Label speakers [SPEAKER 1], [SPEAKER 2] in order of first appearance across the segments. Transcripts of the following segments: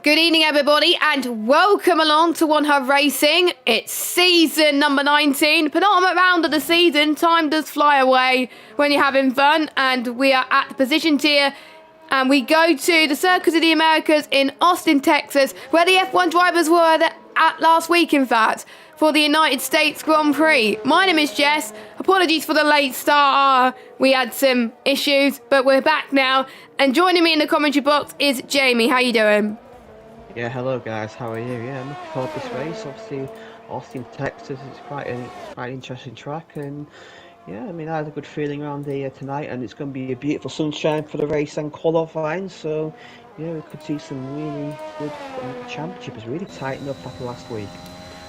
[SPEAKER 1] Good evening, everybody, and welcome along to One Hub Racing. It's season number 19, penultimate round of the season. Time does fly away when you're having fun, and we are at the position tier, and we go to the Circus of the Americas in Austin, Texas, where the F1 drivers were at last week, in fact, for the United States Grand Prix. My name is Jess. Apologies for the late start. We had some issues, but we're back now, and joining me in the commentary box is Jamie. How you doing?
[SPEAKER 2] Yeah, hello guys, how are you? Yeah, I'm looking forward to this race. Obviously, Austin, Texas is quite an interesting track, and yeah, I mean, I had a good feeling around here tonight, and it's going to be a beautiful sunshine for the race and qualifying, so yeah, we could see some really good championship is really tightened up after last week.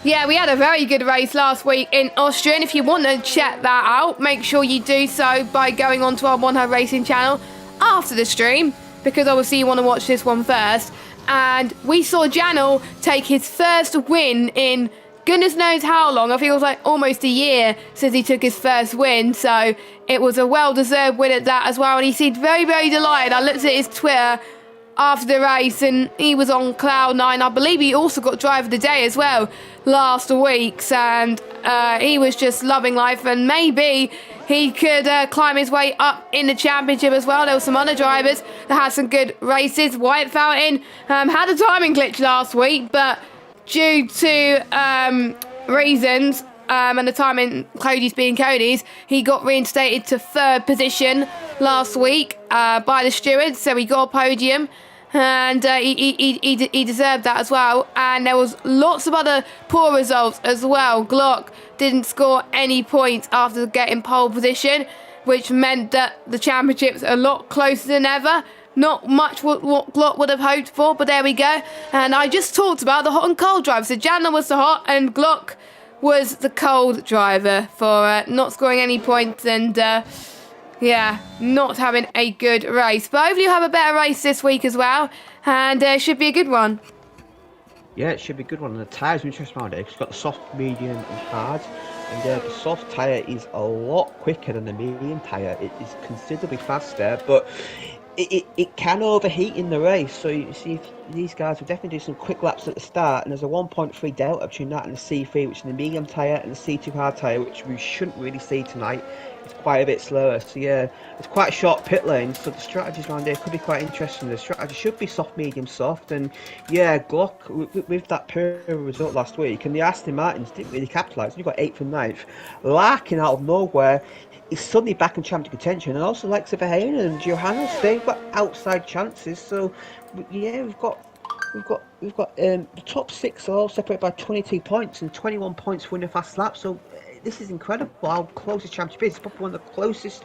[SPEAKER 1] Yeah, we had a very good race last week in Austria, and if you want to check that out, make sure you do so by going onto our One Hub Racing channel after the stream, because obviously you want to watch this one first. And we saw Janel take his first win in goodness knows how long. I think it was like almost a year since he took his first win. So it was a well-deserved win at that as well. And he seemed very, very delighted. I looked at his Twitter after the race and he was on cloud nine. I believe he also got driver of the day as well last week. And he was just loving life. And maybe he could climb his way up in the championship as well. There were some other drivers that had some good races. Wyatt Fountain had a timing glitch last week, but due to reasons and the timing Cody's being Cody's, he got reinstated to third position last week by the stewards, so he got a podium. And he deserved that as well. And there was lots of other poor results as well. Glock didn't score any points after getting pole position, which meant that the championship's a lot closer than ever. Not much what Glock would have hoped for, but there we go. And I just talked about the hot and cold driver. So Janel was the hot and Glock was the cold driver for not scoring any points and yeah, not having a good race. But hopefully you'll have a better race this week as well. And it should be a good one.
[SPEAKER 2] Yeah, it should be a good one. And the tyres are interesting around it. It's got the soft, medium and hard. And the soft tyre is a lot quicker than the medium tyre. It is considerably faster, but it can overheat in the race. So you see, these guys will definitely do some quick laps at the start, and there's a 1.3 delta between that and the C3, which is the medium tyre, and the C2 hard tyre, which we shouldn't really see tonight. It's quite a bit slower. So yeah, it's quite a short pit lane, so the strategies around here could be quite interesting. The strategy should be soft, medium, soft, and yeah, Glock with that poor result last week, and the Aston Martins didn't really capitalise. You got 8th and 9th, Larkin out of nowhere is suddenly back in championship contention, and also like Verheyen and Johannes, they've got outside chances. So yeah, we've got the top 6 are all separated by 22 points and 21 points for winning fast lap. So this is incredible how close this championship is. It's probably one of the closest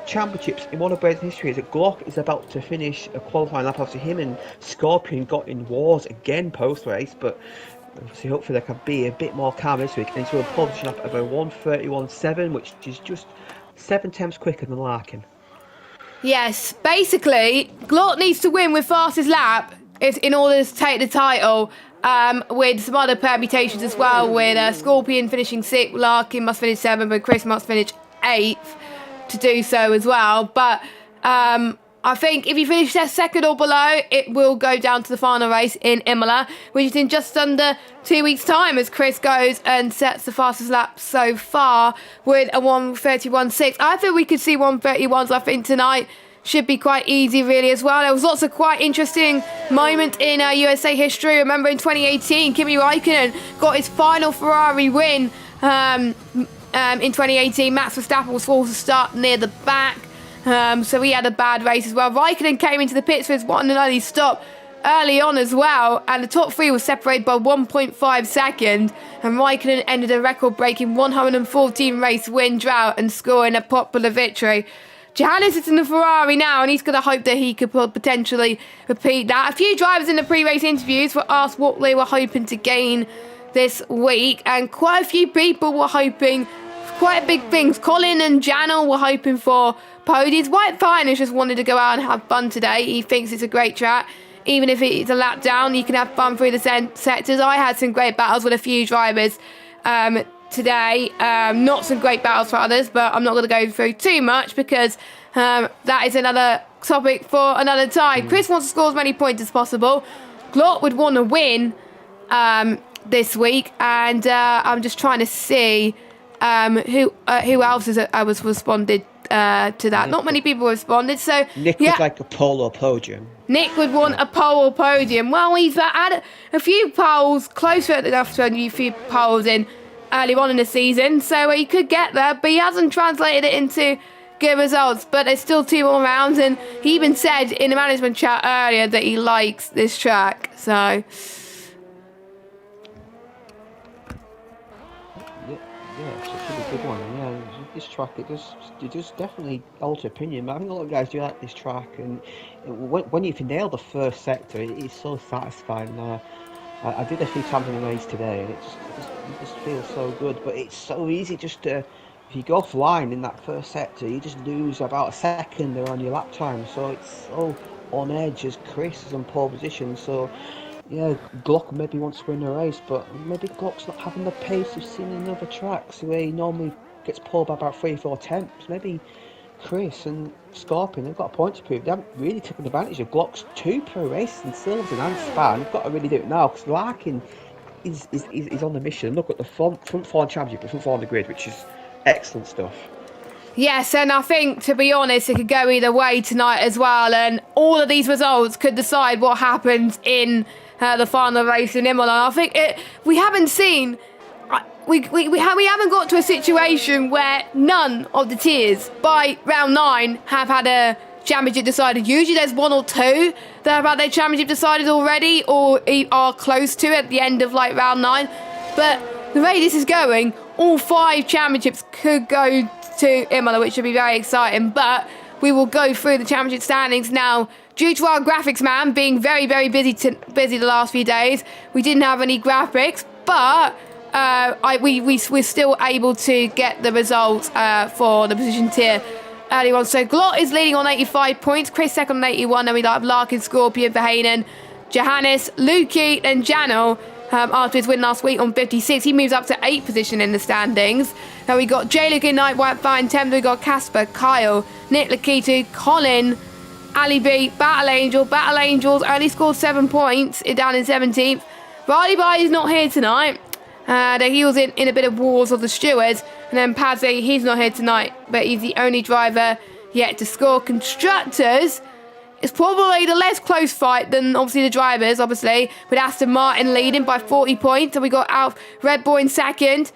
[SPEAKER 2] championships in one of Braden's history. Is that Glock is about to finish a qualifying lap. Obviously him and Scorpion got in wars again post race, but obviously hopefully there can be a bit more calm this week. And so we'll pole position up at 1:31.7, which is just 7 times quicker than Larkin.
[SPEAKER 1] Yes, basically Glock needs to win with fastest lap in order to take the title. With some other permutations as well, with Scorpion finishing 6th, Larkin must finish 7th, but Chris must finish 8th to do so as well. But I think if you finish 2nd or below, it will go down to the final race in Imola, which is in just under 2 weeks' time, as Chris goes and sets the fastest lap so far with a 1:31.6. I think we could see 1:31s, I think, tonight. Should be quite easy, really, as well. There was lots of quite interesting moments in USA history. Remember in 2018, Kimi Räikkönen got his final Ferrari win in 2018. Max Verstappen was forced to start near the back, so he had a bad race as well. Räikkönen came into the pits for his one and only stop early on as well, and the top 3 was separated by 1.5 seconds, and Räikkönen ended a record-breaking 114 race win drought and scoring a popular victory. Johannes is in the Ferrari now, and he's going to hope that he could potentially repeat that. A few drivers in the pre-race interviews were asked what they were hoping to gain this week, and quite a few people were hoping for quite big things. Colin and Janel were hoping for podiums. Wyatt Fountain just wanted to go out and have fun today. He thinks it's a great track. Even if it's a lap down, you can have fun through the sectors. I had some great battles with a few drivers today. Not some great battles for others, but I'm not going to go through too much because that is another topic for another time. Chris wants to score as many points as possible. Glot would want to win this week, and I'm just trying to see who else was responded to that. Not many people responded, so
[SPEAKER 2] Nick would like a pole or podium.
[SPEAKER 1] Nick would want a pole or podium. Well, he's had a few polls, closer enough to a few polls in early on in the season, so he could get there, but he hasn't translated it into good results. But there's still 2 more rounds, and he even said in the management chat earlier that he likes this track, so...
[SPEAKER 2] Yeah, it's a pretty good one. Yeah, this track, it does definitely alter opinion. But I think a lot of guys do like this track, and when you can nail the first sector, it is so satisfying. I did a few times in the race today, and it just feels so good. But it's so easy just to, if you go offline in that first sector, you just lose about a second there on your lap time. So it's so on edge as Chris is on pole position. So. Yeah, Glock maybe wants to win the race, but maybe Glock's not having the pace we've seen in other tracks where he normally gets pulled by about 3-4 tenths. Maybe Chris and Scorpion, they've got a point to prove. They haven't really taken advantage of Glock's 2 per race in Silverton and Span. They've got to really do it now, because Larkin is on the mission. Look at the front 4 championship, the front 4 on the grid, which is excellent stuff.
[SPEAKER 1] Yes, and I think, to be honest, it could go either way tonight as well, and all of these results could decide what happens in the final race in Imola. I think we haven't seen, we haven't got to a situation where none of the tiers by round 9 have had a championship decided. Usually there's 1 or 2 that have had their championship decided already, or are close to at the end of like round 9. But the way this is going, all 5 championships could go to Imola, which would be very exciting. But we will go through the championship standings now. Due to our graphics man being very, very busy the last few days, we didn't have any graphics, but we're still able to get the results for the position tier early on. So Glot is leading on 85 points, Chris second on 81, then we have Larkin, Scorpion, Verhainen, Johannes, Lukey, and Jano. After his win last week on 56, he moves up to 8th position in the standings. Then we got Jay Luke in 9th, White Fine 10th, we got Casper, Kyle, Nick Lakitu, Colin, Ali B, Battle Angels only scored 7 points, down in 17th. Riley Bai is not here tonight. He was in a bit of wars of the stewards. And then Pazzi, he's not here tonight, but he's the only driver yet to score. Constructors, it's probably the less close fight than obviously the drivers, obviously, with Aston Martin leading by 40 points. And we got Red Bull in 2nd,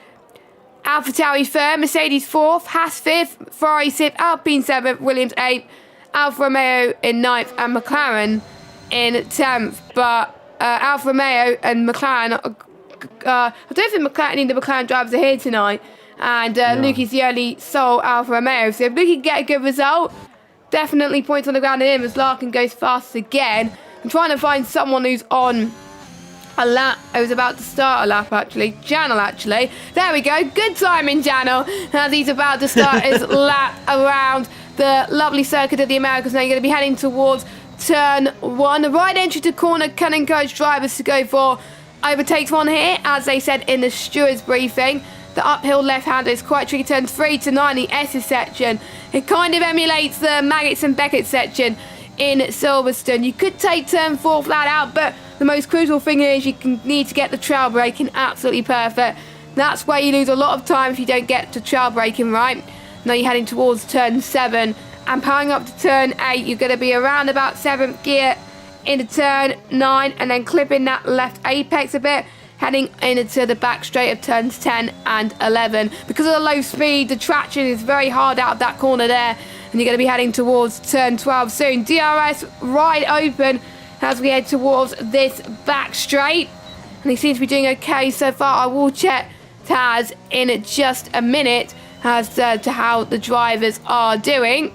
[SPEAKER 1] AlphaTauri 3rd, Mercedes 4th, Haas 5th, Ferrari 6th, Alpine 7th, Williams 8th, Alfa Romeo in 9th, and McLaren in 10th. But Alfa Romeo and McLaren, I don't think the McLaren drivers are here tonight. And Luke is the only sole Alfa Romeo. So if Luke can get a good result, definitely points on the ground in him as Larkin goes fast again. I'm trying to find someone who's on a lap. I was about to start a lap, actually. Janel, actually. There we go. Good timing, Janel, as he's about to start his lap around the lovely circuit of the Americas. Now you're going to be heading towards turn 1. The right entry to corner can encourage drivers to go for overtakes 1 here, as they said in the stewards briefing. The uphill left-hander is quite tricky. Turns 3 to 9, the S's section. It kind of emulates the Maggots and Beckett section in Silverstone. You could take turn 4 flat out, but the most crucial thing is you need to get the trail braking absolutely perfect. That's where you lose a lot of time if you don't get the trail braking right. Now you're heading towards turn 7 and powering up to turn 8. You're going to be around about 7th gear into turn 9 and then clipping that left apex a bit, heading into the back straight of turns 10 and 11. Because of the low speed, the traction is very hard out of that corner there, and you're going to be heading towards turn 12 soon. DRS wide open as we head towards this back straight, and he seems to be doing okay so far. I will check Taz in just a minute as to how the drivers are doing.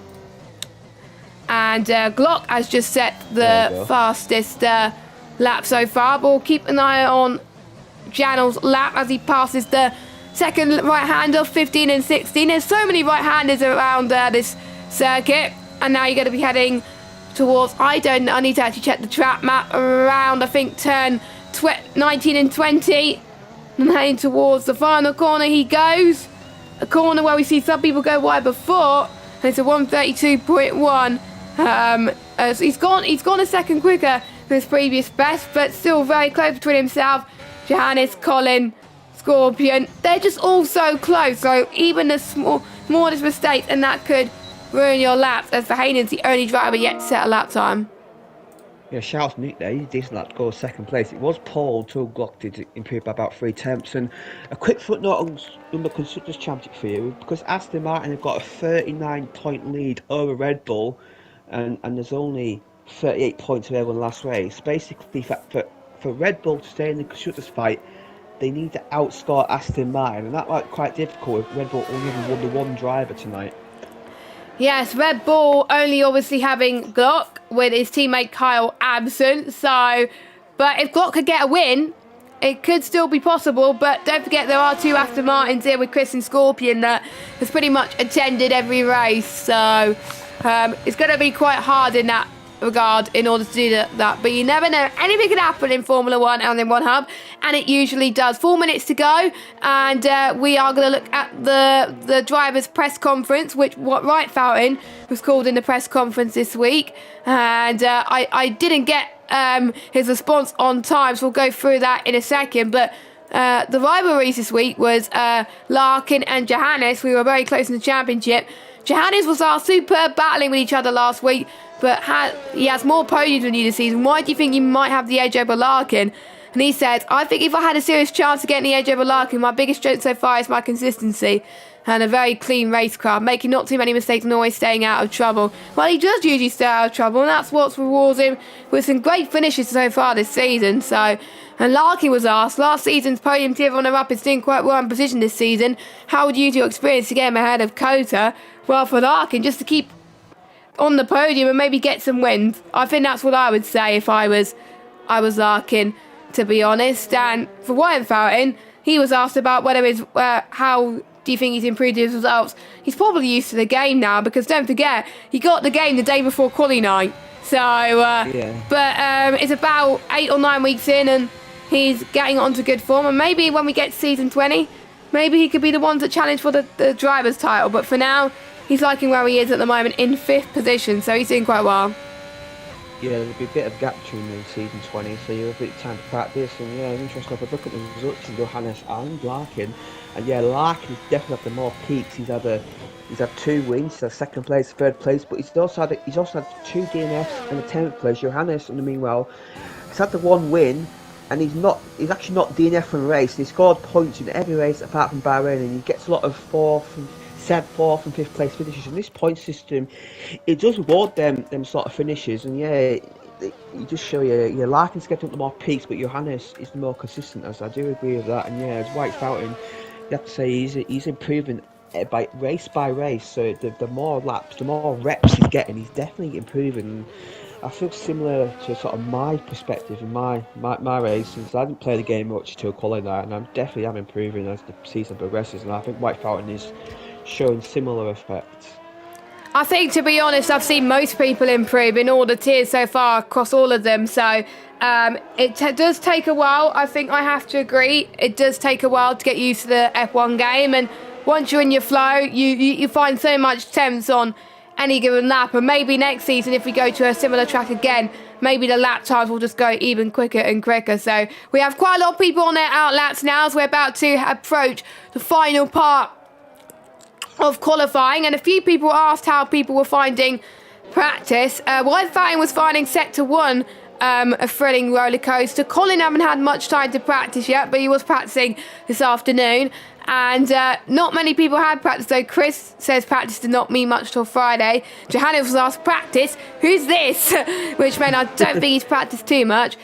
[SPEAKER 1] And Glock has just set the fastest lap so far, but we'll keep an eye on Janel's lap as he passes the second right-hander, 15 and 16. There's so many right-handers around this circuit, and now you're going to be heading towards, I need to actually check the track map, around I think turn 19 and 20, and heading towards the final corner he goes. A corner where we see some people go wide before, and it's a 132.1. So he's gone a second quicker his previous best, but still very close between himself, Johannes, Colin, Scorpion. They're just all so close, so even the smallest mistakes, and that could ruin your laps, as Verheinen's the only driver yet to set a lap time.
[SPEAKER 2] Yeah, shout out to Nick there. He's decent lap to go second place. It was Paul until Glock did improve by about 3 tenths. And a quick footnote on the Constructors' Championship for you, because Aston Martin have got a 39-point lead over Red Bull, and there's only 38 points available in the last race. Basically, for Red Bull to stay in the Constructors' fight, they need to outscore Aston Martin, and that might be quite difficult if Red Bull only have won the one driver tonight.
[SPEAKER 1] Yes, Red Bull only obviously having Glock with his teammate Kyle absent. So, but if Glock could get a win, it could still be possible. But don't forget there are 2 Aston Martins here with Chris and Scorpion that has pretty much attended every race. So it's going to be quite hard in that regard in order to do that. But you never know. Anything can happen in Formula 1 and in One Hub, and it usually does. 4 minutes to go, and we are going to look at the driver's press conference, what Wright Fountain was called in the press conference this week. And I didn't get his response on time, so we'll go through that in a second. But the rivalries this week was Larkin and Johannes. We were very close in the championship. Johannes was our superb battling with each other last week, but he has more podiums than you this season. Why do you think you might have the edge over Larkin? And he said, I think if I had a serious chance of getting the edge over Larkin, my biggest strength so far is my consistency and a very clean race car, making not too many mistakes and always staying out of trouble. Well, he does usually stay out of trouble, and that's what rewards him with some great finishes so far this season. So, and Larkin was asked, last season's podium tier runner-up is doing quite well in position this season. How would you use your experience to get him ahead of Kota? Well, for Larkin, just to keep on the podium and maybe get some wins. I think that's what I would say if I was Larkin, to be honest. And for Wyatt Fountain, he was asked about whether how do you think he's improved his results. He's probably used to the game now, because don't forget, he got the game the day before quali night. So, but it's about 8 or 9 weeks in, and he's getting onto good form. And maybe when we get to season 20, maybe he could be the one to challenge for the driver's title. But for now, he's liking where he is at the moment in 5th position, so he's doing quite well.
[SPEAKER 2] Yeah, there'll be a bit of gap between them in season 20, so you'll have a bit of time to practice. And yeah, it's interesting if I look at the results from Johannes and Larkin. And yeah, Larkin has definitely had the more peaks. He's had 2 wins, he's had 2nd place, 3rd place, but he's also had 2 DNFs and a 10th place. Johannes, in the meanwhile, he's had the 1 win, and he's actually not DNF from a race. He scored points in every race apart from Bahrain, and he gets a lot of 4th and 5th place finishes. And this point system, it does reward them sort of finishes. And yeah, you just show you, Larkin's getting up the more peaks, but Johannes is the more consistent, as I do agree with that. And yeah, as White Fountain, you have to say he's improving by race. So the more laps, the more reps he's getting, he's definitely improving. I feel similar to sort of my perspective in my race, since I didn't play the game much till qualifying night, and I'm definitely improving as the season progresses. And I think White Fountain is showing similar effects.
[SPEAKER 1] I think, to be honest, I've seen most people improve in all the tiers so far across all of them. So it does take a while. I think I have to agree. It does take a while to get used to the F1 game, and once you're in your flow, you find so much temps on any given lap. And maybe next season, if we go to a similar track again, maybe the lap times will just go even quicker and quicker. So we have quite a lot of people on their out laps now, as we're about to approach the final part of qualifying. And a few people asked how people were finding practice. White Fountain was finding Sector 1 a thrilling roller coaster. Colin haven't had much time to practice yet, but he was practicing this afternoon. And not many people had practice, though. Chris says practice did not mean much till Friday. Johannes was asked, practice? Who's this? Which meant I don't think he's practiced too much.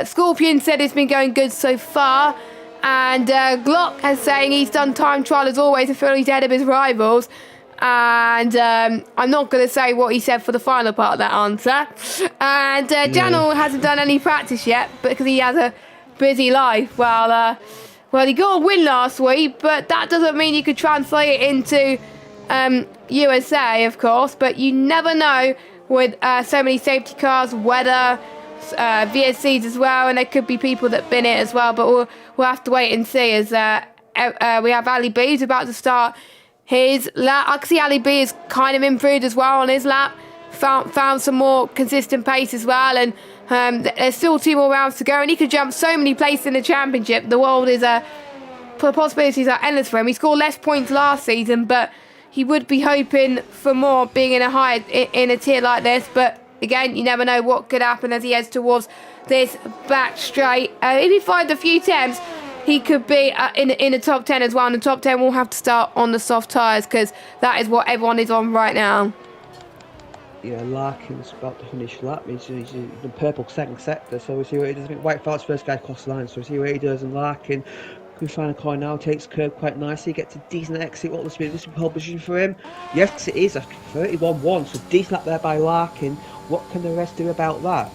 [SPEAKER 1] Scorpion said it's been going good so far. And Glock is saying he's done time trial as always and feel he's ahead of his rivals. And I'm not going to say what he said for the final part of that answer. And Janel hasn't done any practice yet because he has a busy life. Well, he got a win last week, but that doesn't mean you could translate it into USA, of course. But you never know with so many safety cars, weather, VSCs as well, and there could be people that bin it as well. But we'll have to wait and see, as we have Ali B who's about to start his lap. I can see Ali B has kind of improved as well on his lap. Found some more consistent pace as well, and There's still 2 more rounds to go, and he could jump so many places in the championship. The world is the possibilities are endless for him. He scored less points last season, but he would be hoping for more, being in a tier like this. But again, you never know what could happen as he heads towards this back straight. If he finds a few temps, he could be in the top 10 as well. And the top 10 will have to start on the soft tyres, because that is what everyone is on right now.
[SPEAKER 2] Yeah, Larkin's about to finish lap. He's in the purple second sector, so we'll see what he does. I think Whitefeld's first guy across the line, so we'll see what he does. And Larkin can find a corner now, takes curve quite nicely, gets a decent exit. What will this be pole position for him? Yes, it is a 31-1, so decent up there by Larkin. What can the rest do about that?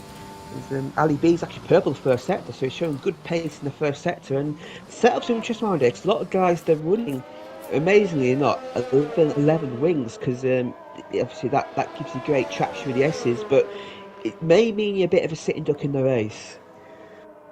[SPEAKER 2] Ali B's actually purple the first sector, so he's showing good pace in the first sector. And setup's an interesting round, because a lot of guys, they're running, amazingly not, 11 wings, because obviously that gives you great traction with the S's, but it may mean you're a bit of a sitting duck in the race.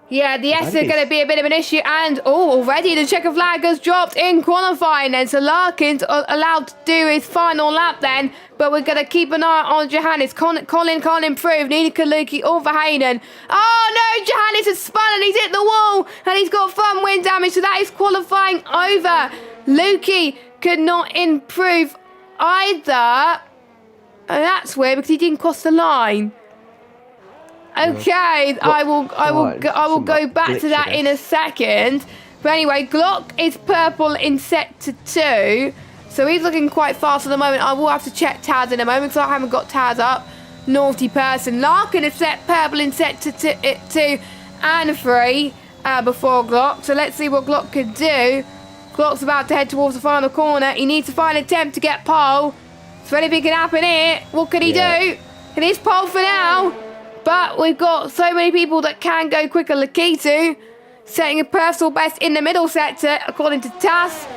[SPEAKER 1] Yeah, the S is going to be a bit of an issue, and already the checker flag has dropped in qualifying, and so Larkin's allowed to do his final lap then, but we're going to keep an eye on Johannes. Colin can't improve, neither can Lukey or Verheyen. Oh no, Johannes has spun and he's hit the wall, and he's got front wind damage, so that is qualifying over. Lukey could not improve either, and that's weird because he didn't cross the line. Okay, I will go back to that in a second. But anyway, Glock is purple in sector 2, so he's looking quite fast at the moment. I will have to check Taz in a moment because I haven't got Taz up. Naughty person. Larkin is set purple in sector 2 and 3 before Glock. So let's see what Glock could do. Glock's about to head towards the final corner. He needs to find an attempt to get pole. So anything can happen here. What can he do? It is pole for now. But we've got so many people that can go quicker. Lakitu setting a personal best in the middle sector, according to Tass.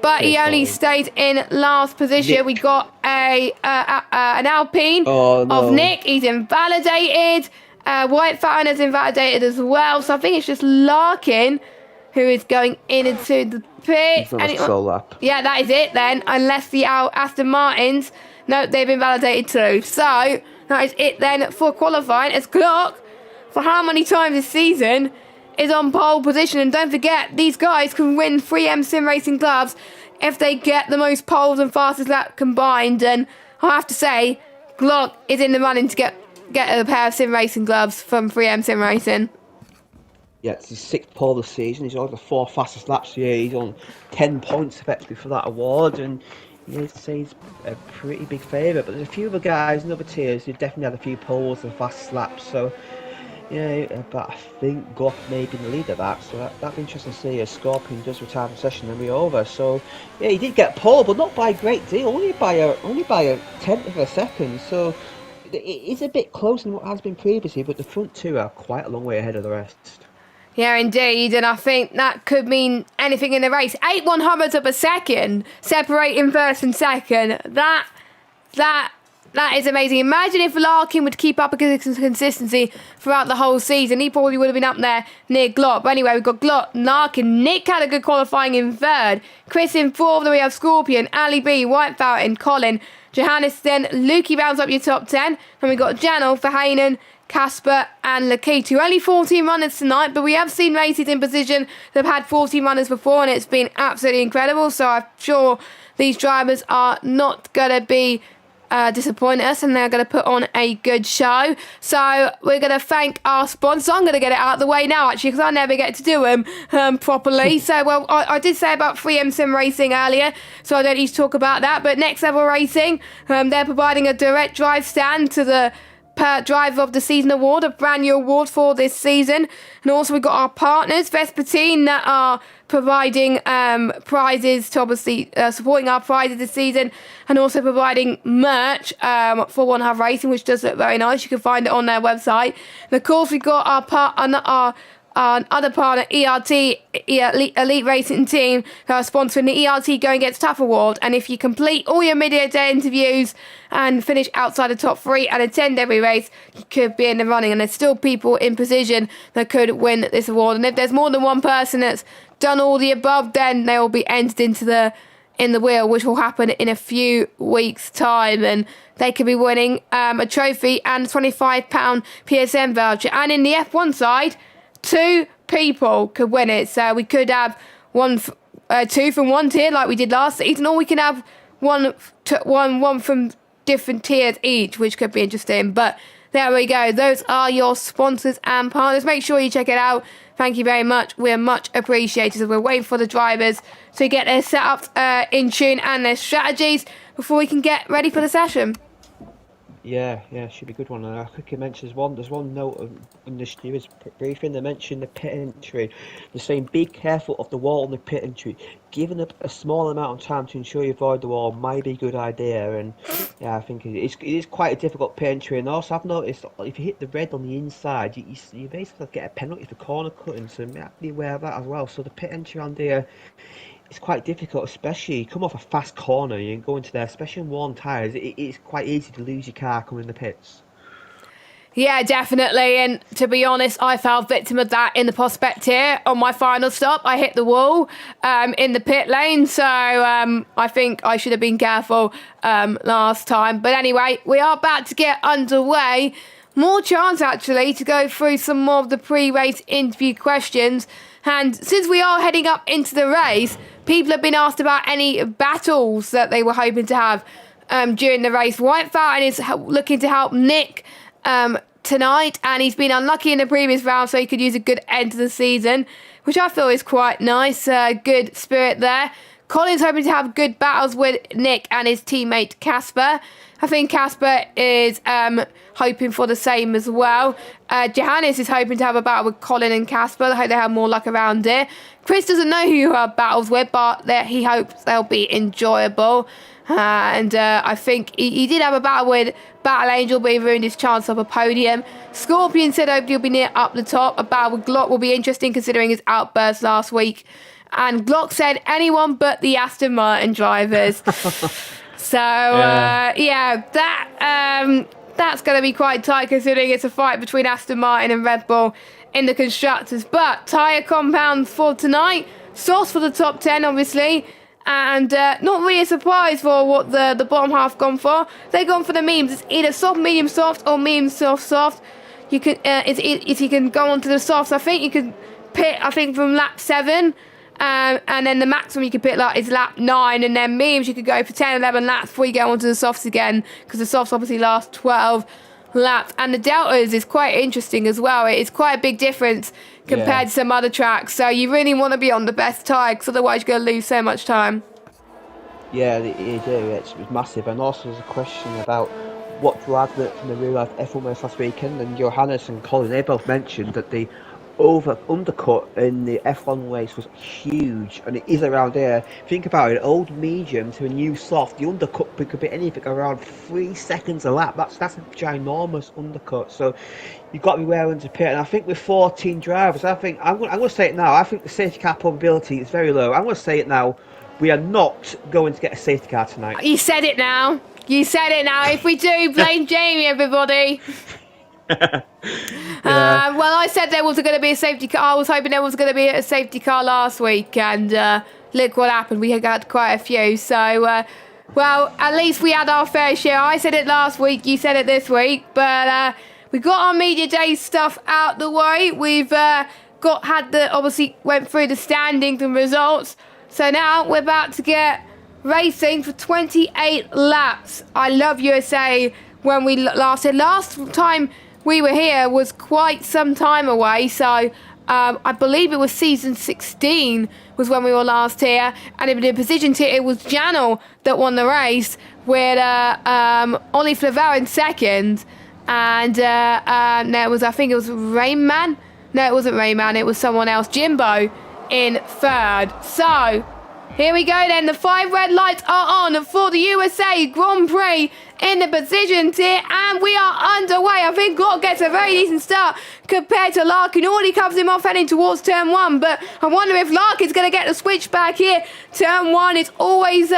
[SPEAKER 1] But he only stayed in last position. Nick. We got an Alpine of Nick. He's invalidated. White Fountain is invalidated as well. So I think it's just Larkin who is going into the pit. Yeah, that is it then. Unless the Aston Martins. No, they've invalidated too. So that is it then for qualifying. As Glock, for how many times this season, is on pole position. And don't forget, these guys can win 3M Sim Racing gloves if they get the most poles and fastest lap combined. And I have to say, Glock is in the running to get a pair of Sim Racing gloves from 3M Sim Racing.
[SPEAKER 2] Yeah, it's his 6th pole this season. He's on the 4 fastest laps here. He's on 10 points effectively for that award. And you say he's a pretty big favourite, but there's a few other guys in other tiers who definitely had a few poles and fast laps. So yeah, but I think Glock may be in the lead of that. So that'd be interesting to see if Scorpion does retire from session and be over. So yeah, he did get pole, but not by a great deal, only by a tenth of a second. So it is a bit closer than what has been previously, but the front 2 are quite a long way ahead of the rest.
[SPEAKER 1] Yeah, indeed, and I think that could mean anything in the race. 8 100ths of a second separating first and second. That is amazing. Imagine if Larkin would keep up a consistency throughout the whole season. He probably would have been up there near Glock. But anyway, we've got Glock, Larkin, Nick had a good qualifying in 3rd. Chris in 4th, then we have Scorpion, Ali B, White Fountain, Colin, Johannes, then Lukey rounds up your top 10. Then we've got Janel, Verheyen, Casper and Lakitu. Only 14 runners tonight, but we have seen races in position that have had 14 runners before, and it's been absolutely incredible. So I'm sure these drivers are not going to be disappoint us, and they're going to put on a good show. So we're going to thank our sponsor. I'm going to get it out of the way now, actually, because I never get to do them properly. So, well, I did say about 3M Sim Racing earlier, so I don't need to talk about that. But Next Level Racing, they're providing a direct drive stand to the Driver of the Season award, a brand new award for this season. And also we've got our partners, Vespertine, that are providing prizes to obviously supporting our prizes this season, and also providing merch for One Half Racing, which does look very nice. You can find it on their website. And of course we've got our other partner, ERT, Elite Racing Team, who are sponsoring the ERT Going Against Tough Award. And if you complete all your mid-day interviews and finish outside the top 3 and attend every race, you could be in the running. And there's still people in position that could win this award. And if there's more than one person that's done all the above, then they will be entered into the in the wheel, which will happen in a few weeks' time, and they could be winning a trophy and a £25 PSN voucher. And in the F1 side, 2 people could win it. So we could have 2 from one tier like we did last season, or we can have one from different tiers each, which could be interesting. But there we go. Those are your sponsors and partners. Make sure you check it out. Thank you very much. We're much appreciated. We're waiting for the drivers to get their setups in tune and their strategies before we can get ready for the session.
[SPEAKER 2] Yeah, should be a good one. And I quickly mention there's one note in the stewards briefing. They mentioned the pit entry. They're saying be careful of the wall on the pit entry. Giving up a small amount of time to ensure you avoid the wall might be a good idea. And yeah, I think it is quite a difficult pit entry. And also, I've noticed if you hit the red on the inside, you basically get a penalty for corner cutting. So you have to be aware of that as well. So the pit entry on there, it's quite difficult, especially you come off a fast corner, you go into there, especially in worn tyres, it's quite easy to lose your car coming in the pits.
[SPEAKER 1] Yeah, definitely. And to be honest, I fell victim of that in the prospect here on my final stop. I hit the wall in the pit lane. So I think I should have been careful last time. But anyway, we are about to get underway. More chance, actually, to go through some more of the pre-race interview questions. And since we are heading up into the race, people have been asked about any battles that they were hoping to have during the race. White Fountain is looking to help Nick tonight, and he's been unlucky in the previous round, so he could use a good end to the season, which I feel is quite nice. Good spirit there. Colin's hoping to have good battles with Nick and his teammate Casper. I think Casper is hoping for the same as well. Johannes is hoping to have a battle with Colin and Casper. I hope they have more luck around here. Chris doesn't know who you have battles with, but he hopes they'll be enjoyable. And I think he did have a battle with Battle Angel, but he ruined his chance of a podium. Scorpion said hopefully he'll be near up the top. A battle with Glock will be interesting considering his outburst last week. And Glock said anyone but the Aston Martin drivers. So, that's going to be quite tight considering it's a fight between Aston Martin and Red Bull in the constructors. But tyre compounds for tonight. Sauce for the top 10, obviously. And not really a surprise for what the bottom half gone for. They've gone for the memes. It's either soft, medium, soft, or medium, soft, soft. You can, if you can go on to the softs, I think you can pit, from lap 7. And then the maximum you could pit is lap 9, and then mediums you could go for 10, 11 laps before you go onto the softs again, because the softs obviously last 12 laps. And the deltas is quite interesting as well. It's quite a big difference compared to some other tracks, so you really want to be on the best tyre, because otherwise you're going to lose so much time.
[SPEAKER 2] Yeah, you do. It's massive. And also there's a question about what you had from the real life F1 race last weekend, and Johannes and Colin, they both mentioned that the undercut in the F1 race was huge, and it is around here. Think about it, old medium to a new soft, the undercut could be anything around 3 seconds a lap. That's a ginormous undercut, so you've got to be wary to pit. And I think with 14 drivers, I'm going to say it now, I think the safety car probability is very low. I'm going to say it now, we are not going to get a safety car tonight.
[SPEAKER 1] You said it now. If we do, blame Jamie, everybody. Well, I said there was going to be a safety car. I was hoping there was going to be a safety car last week, and look what happened. We had quite a few. So, well, at least we had our fair share. I said it last week. You said it this week. But we got our media day stuff out the way. We've obviously went through the standings and results. So now we're about to get racing for 28 laps. I love USA. When we last time we were here was quite some time away, so I believe it was season 16 was when we were last here, and in the position tier it was Janel that won the race with Ollie Flavell in second, and there was, I think it was Rayman. No, it wasn't Rayman, it was someone else, Jimbo in third. So here we go then, the 5 red lights are on for the USA Grand Prix in the position tier, and we are underway. I think Glock gets a very decent start compared to Larkin. Already comes him off heading towards turn 1, but I wonder if Larkin's going to get the switch back here. Turn 1 is always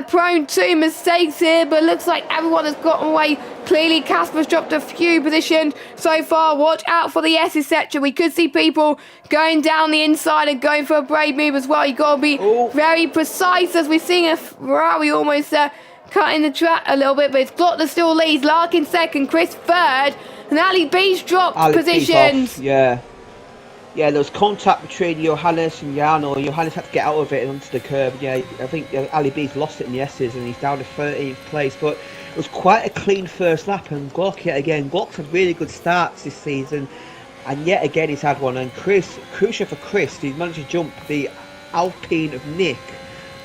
[SPEAKER 1] prone to mistakes here, but looks like everyone has gotten away. Clearly, Casper's dropped a few positions so far. Watch out for the S's section. We could see people going down the inside and going for a brave move as well. You got to be very precise, as we're seeing a Ferrari almost cutting the track a little bit, but it's Glockner still leads. Larkin second, Chris third, and Ali B's dropped positions.
[SPEAKER 2] Yeah, there was contact between Johannes and Jarno, and Johannes had to get out of it and onto the curb. Yeah, I think Ali B's lost it in the S's, and he's down to 13th place, but it was quite a clean first lap, and Glock yet again. Glock's had really good starts this season, and yet again he's had one. And crucial for Chris, he managed to jump the Alpine of Nick.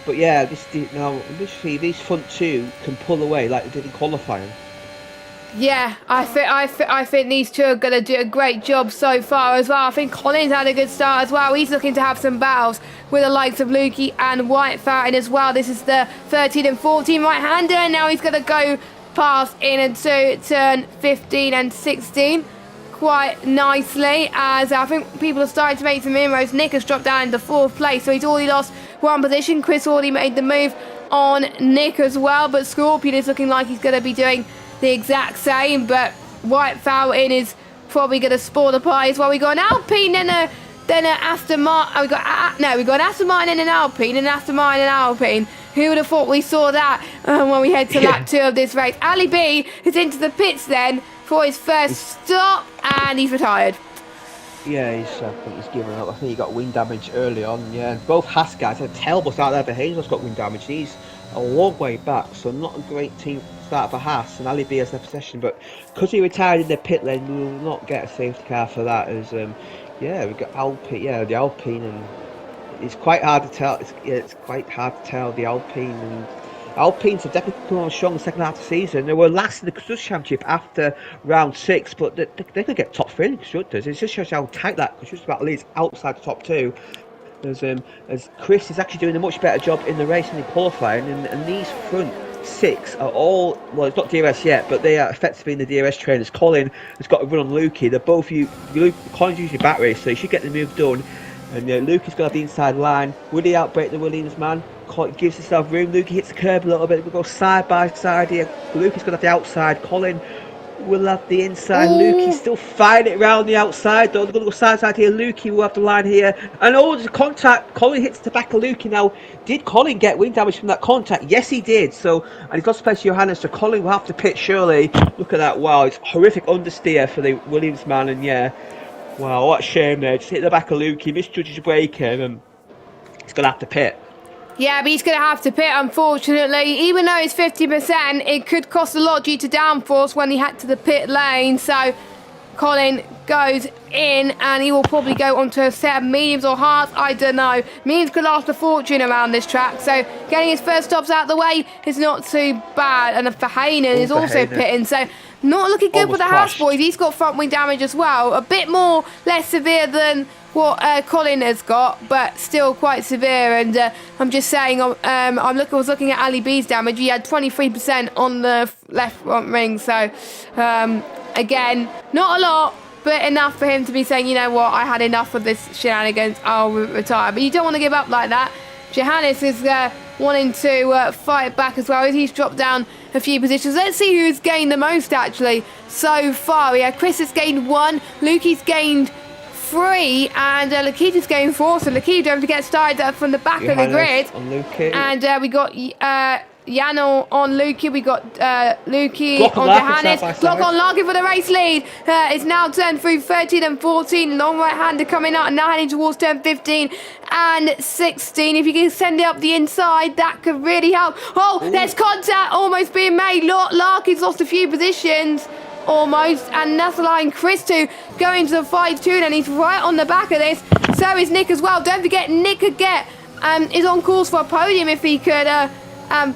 [SPEAKER 2] But yeah, these front two can pull away like they did in qualifying.
[SPEAKER 1] Yeah, I think these two are going to do a great job so far as well. I think Colin's had a good start as well. He's looking to have some battles with the likes of Lukey and White Fountain as well. This is the 13 and 14 right-hander, and now he's going to go past in and turn 15 and 16 quite nicely, as I think people are starting to make some inroads. Nick has dropped down into 4th place, so he's already lost one position. Chris already made the move on Nick as well, but Scorpion is looking like he's going to be doing the exact same, but White Fountain is probably going to spoil the pie as well. We got an Alpine, then a Aston Martin. We got an Aston Martin and an Alpine, and an Aston Martin and an Alpine. Who would have thought we saw that when we head to lap 2 of this race? Ali B is into the pits then for his first stop, and he's retired.
[SPEAKER 2] Yeah, I think he's given up. I think he got wind damage early on. Yeah, and both Haas guys had a terrible start there, but Hazel's got wind damage. He's a long way back, so not a great team start for Haas, and Ali B has their possession, but because he retired in the pit lane, we will not get a safety car for that. As we've got Alpine, the Alpine, and it's quite hard to tell. It's quite hard to tell the Alpine, and Alpines have definitely come on strong in the second half of the season. They were last in the Constructors' Championship after round 6, but they could get top 3 in the Constructors. It just shows how tight that Constructors battle is outside the top 2. As Chris is actually doing a much better job in the race and in qualifying, and these front 6 are all, well, it's not DRS yet, but they are effectively in the DRS trainers. Colin has got a run on Lukey. They're both Colin's usually battery, so he should get the move done. And Lukey's got the inside line. Will he outbrake the Williams man? Colin gives himself room. Lukey hits the curb a little bit. We'll go side by side here. Lukey's got the outside. Colin will have the inside. Lukey's still fighting it around the outside though. They're going to go side here. Lukey will have the line here. And there's a contact. Colin hits the back of Lukey now. Did Colin get wind damage from that contact? Yes, he did. So, and he's lost place to Johannes, so Colin will have to pit surely. Look at that. Wow, it's horrific understeer for the Williams man, and yeah. Wow, what a shame there. Just hit the back of Lukey, misjudges braking, and he's going to have to pit.
[SPEAKER 1] Yeah, but he's going to have to pit, unfortunately. Even though it's 50%, it could cost a lot due to downforce when he had to the pit lane. So Colin goes in, and he will probably go onto a set of mediums or hards. I don't know. Mediums could last a fortune around this track. So getting his first stops out of the way is not too bad. And Verheyen is also pitting. So not looking good for the Haas boys. He's got front wing damage as well. A bit less severe than what Colin has got, but still quite severe. And I'm just saying, I was looking at Ali B's damage. He had 23% on the left front ring. So again, not a lot, but enough for him to be saying, you know what, I had enough of this shenanigans, I'll retire. But you don't want to give up like that. Johannes is wanting to fight back as well. He's dropped down a few positions. Let's see who's gained the most actually so far. Yeah, Chris has gained 1, Lukey's gained 3, and Lakita's gained 4. So Lakita don't get started from the back
[SPEAKER 2] Johannes
[SPEAKER 1] of the grid.
[SPEAKER 2] On Lukey.
[SPEAKER 1] And we got Yano on Lukey, we got Lukey on Johannes, Glock on Larkin for the race lead. It's now turned through 13 and 14, long right hander coming out and now heading towards turn 15 and 16. If you can send it up the inside, that could really help. There's contact almost being made. Larkin's lost a few positions almost, and that's allowing Chris to go into the 5-2, and he's right on the back of this. So is Nick as well. Don't forget, Nick could is on course for a podium if he could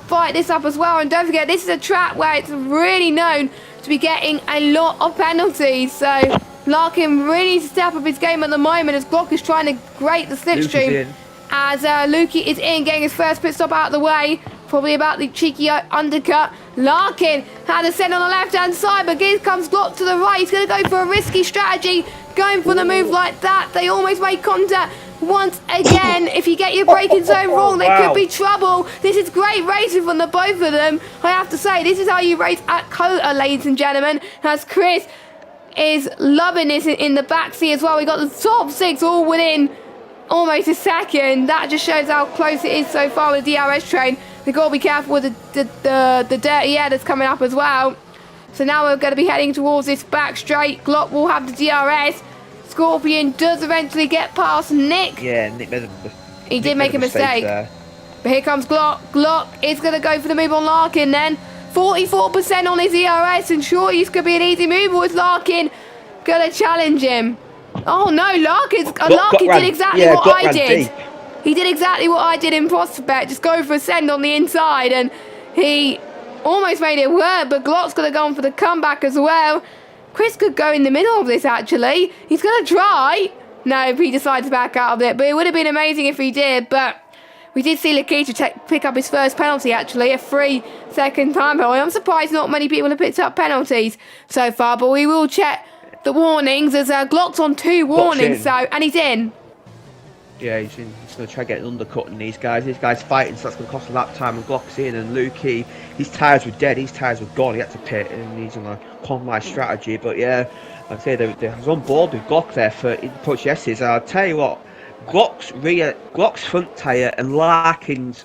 [SPEAKER 1] fight this up as well. And don't forget, this is a track where it's really known to be getting a lot of penalties. So Larkin really needs to step up his game at the moment as Glock is trying to grate the slipstream. As Lukey is in, getting his first pit stop out of the way. Probably about the cheeky undercut. Larkin had a send on the left-hand side, but here comes Glock to the right. He's going to go for a risky strategy, going for the move like that. They almost made contact. once again. If you get your braking zone wrong, there could be trouble. This is great racing from the both of them. I have to say, this is how you race at COTA, ladies and gentlemen. As Chris is loving this in the backseat as well. We got the top 6 all within almost a second. That just shows how close it is so far with the DRS train. We've got to be careful with the dirty air that's coming up as well. So now we're going to be heading towards this back straight. Glock will have the DRS. Scorpion does eventually get past Nick.
[SPEAKER 2] Yeah, Nick made
[SPEAKER 1] He did make a mistake.
[SPEAKER 2] There.
[SPEAKER 1] But here comes Glock. Glock is going to go for the move on Larkin then. 44% on his ERS, and sure, this could be an easy move. Or is Larkin going to challenge him? Oh no, Larkin did exactly what I did.
[SPEAKER 2] Deep.
[SPEAKER 1] He did exactly what I did in Prospect. Just go for a send on the inside, and he almost made it work, but Glock's going to go on for the comeback as well. Chris could go in the middle of this, actually. He's going to try. No, he decides to back out of it, but it would have been amazing if he did, but we did see Lakita pick up his first penalty, actually, a 3-second time penalty. I'm surprised not many people have picked up penalties so far, but we will check the warnings as Glock's on 2 warnings, and he's in.
[SPEAKER 2] Yeah, he's going to try to get an undercut on these guys. These guys fighting, so that's going to cost a lap time, and Glock's in, and Lukey, his tyres were dead, his tyres were gone, he had to pit, and he's on a compromise strategy, but yeah, like I say, they was on board with Glock there for approach yesterday. I'll tell you what, Glock's front tyre and Larkin's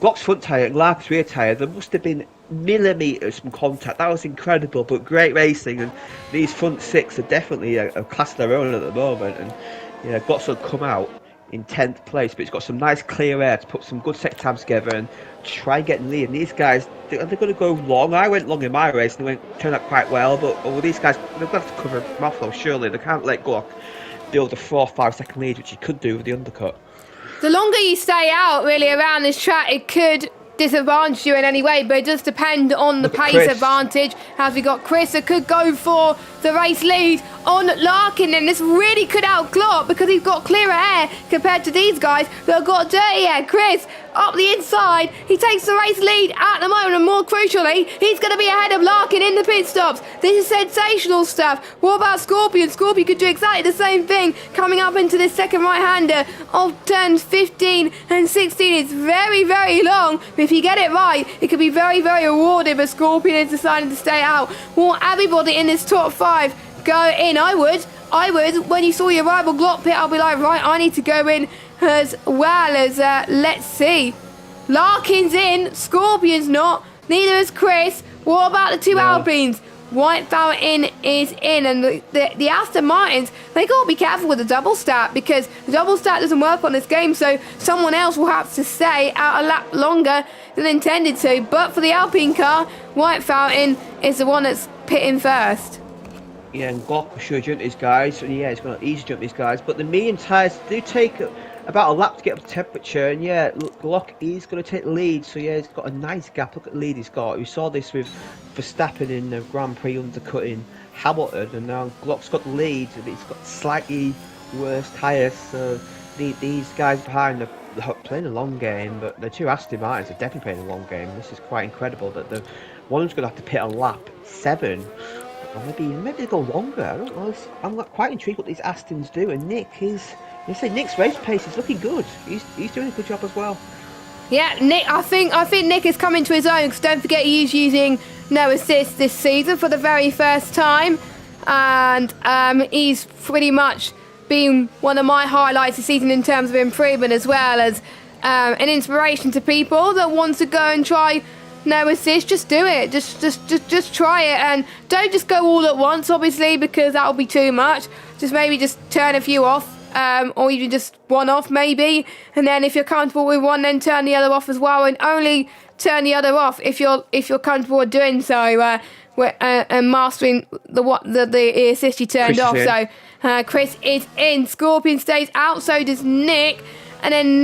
[SPEAKER 2] rear tyre, there must have been millimetres from contact. That was incredible, but great racing, and these front 6 are definitely a class of their own at the moment, and yeah, Glock's will come out in 10th place, but it's got some nice clear air to put some good set times together and try and get in the lead. And these guys, they're going to go long. I went long in my race and it turned out quite well, but these guys, they're going to have to cover them off though, surely. They can't let Glock build a 4 or 5 second lead, which he could do with the undercut.
[SPEAKER 1] The longer you stay out really around this track, it could disadvantage you in any way, but it does depend on the pace advantage. As we got Chris that could go for the race lead on Larkin, and this really could out Glock because he's got clearer air compared to these guys that have got dirty air. Chris up the inside, he takes the race lead at the moment, and more crucially, he's going to be ahead of Larkin in the pit stops. This is sensational stuff. What about Scorpion? Scorpion could do exactly the same thing coming up into this second right-hander of turns 15 and 16. It's very, very long, but if you get it right, it could be very, very rewarding, but Scorpion is deciding to stay out. Want everybody in this top 5 go in. I would, when you saw your rival Glock pit, I'll be like, right, I need to go in as well as, let's see. Larkin's in, Scorpion's not, neither is Chris. What about the 2 Alpines? White Fountain is in, and the Aston Martins, they got to be careful with the double stack because the double stack doesn't work on this game, so someone else will have to stay out a lap longer than intended to. But for the Alpine car, White Fountain is the one that's pitting first.
[SPEAKER 2] Yeah, and Glock will sure jump these guys, and yeah, it's going to easy jump these guys, but the medium tyres do take about a lap to get up to temperature, and yeah, Glock is going to take the lead, so yeah, he's got a nice gap. Look at the lead he's got. We saw this with Verstappen in the Grand Prix undercutting Hamilton, and now Glock's got the lead, and he's got slightly worse tyres, so these guys behind are playing a long game, but the 2 Aston Martins are definitely playing a long game. This is quite incredible that one of them's going to have to pit on lap 7, or maybe they go longer. I don't know. I'm quite intrigued what these Astons do, and Nick's race pace is looking good. He's doing a good job as well.
[SPEAKER 1] Yeah, Nick. I think Nick is coming to his own, because don't forget he's using no assist this season for the very first time, and he's pretty much been one of my highlights this season in terms of improvement, as well as an inspiration to people that want to go and try no assist. Just do it. Just try it, and don't just go all at once, obviously, because that'll be too much. Maybe just turn a few off. Or even just one off maybe, and then if you're comfortable with one, then turn the other off as well, and only turn the other off if you're comfortable with doing so, and mastering the assist you turned off. So Chris is in, Scorpion stays out, so does Nick, and then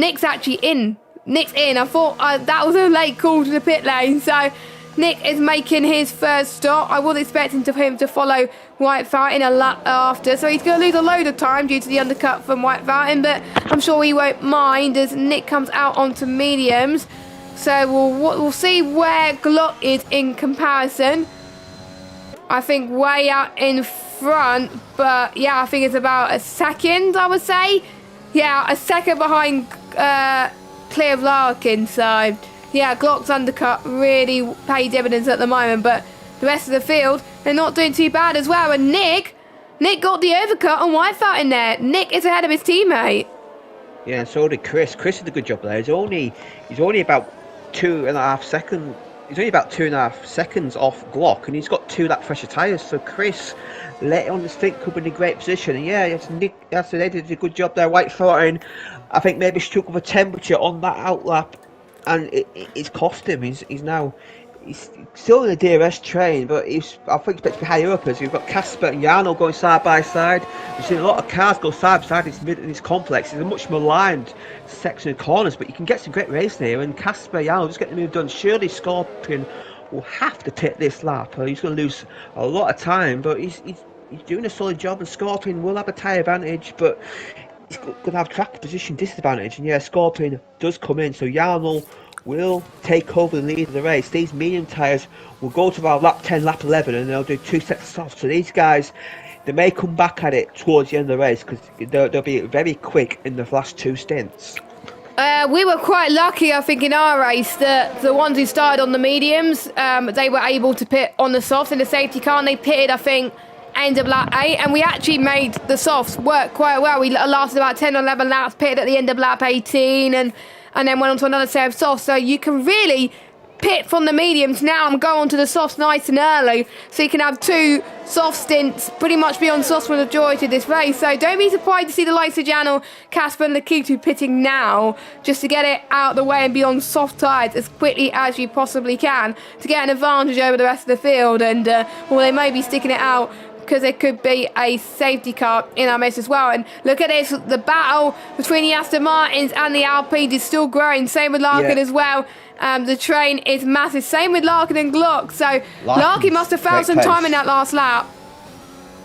[SPEAKER 1] Nick's actually in. Nick's in. I thought that was a late call to the pit lane, so Nick is making his first stop. I was expecting him to follow White Fountain a lap after, so he's going to lose a load of time due to the undercut from White Fountain, but I'm sure he won't mind as Nick comes out onto mediums. So we'll see where Glock is in comparison. I think way out in front, but yeah, I think it's about a second, I would say. Yeah, a second behind clear of Larkin. So, yeah, Glock's undercut really paid dividends at the moment. But the rest of the field, they're not doing too bad as well. And Nick got the overcut on Whitefout in there. Nick is ahead of his teammate.
[SPEAKER 2] Yeah, and so did Chris. Chris did a good job there. He's only about 2.5 seconds. He's only about 2.5 seconds off Glock, and he's got 2 lap fresher tyres. So Chris, late on the stint, could be in a great position. And yeah, yes, Nick, they did a good job there. Whitefout, I think maybe struggled with temperature on that outlap, and it's cost him. He's still in the DRS train, but I think expect to be higher up as you've got Casper and Jarno going side by side. We've seen a lot of cars go side by side in this complex. It's a much more lined section of corners, but you can get some great racing here. And Casper, Jarno just getting the move done. Surely Scorpion will have to take this lap. He's going to lose a lot of time, but he's doing a solid job. And Scorpion will have a tyre advantage, but he's going to have track position disadvantage. And yeah, Scorpion does come in, so Jarno will take over the lead of the race. These medium tyres will go to about lap 10, lap 11, and they'll do 2 sets of soft. So these guys, they may come back at it towards the end of the race because they'll be very quick in the last 2 stints.
[SPEAKER 1] We were quite lucky, I think, in our race that the ones who started on the mediums, they were able to pit on the softs in the safety car, and they pitted, I think, end of lap 8, and we actually made the softs work quite well. We lasted about 10 or 11 laps, pitted at the end of lap 18, and then went on to another set of softs. So you can really pit from the mediums now and go on to the softs nice and early. So you can have 2 soft stints, pretty much be on softs for the majority of this race. So don't be surprised to see the likes of Janel, Casper and Lakitu pitting now, just to get it out of the way and be on soft tyres as quickly as you possibly can to get an advantage over the rest of the field. And well, they may be sticking it out because there could be a safety car in our midst as well. And look at this, the battle between the Aston Martins and the Alpines is still growing. Same with Larkin as well. The train is massive. Same with Larkin and Glock. So Larkin must have found some time in that last lap.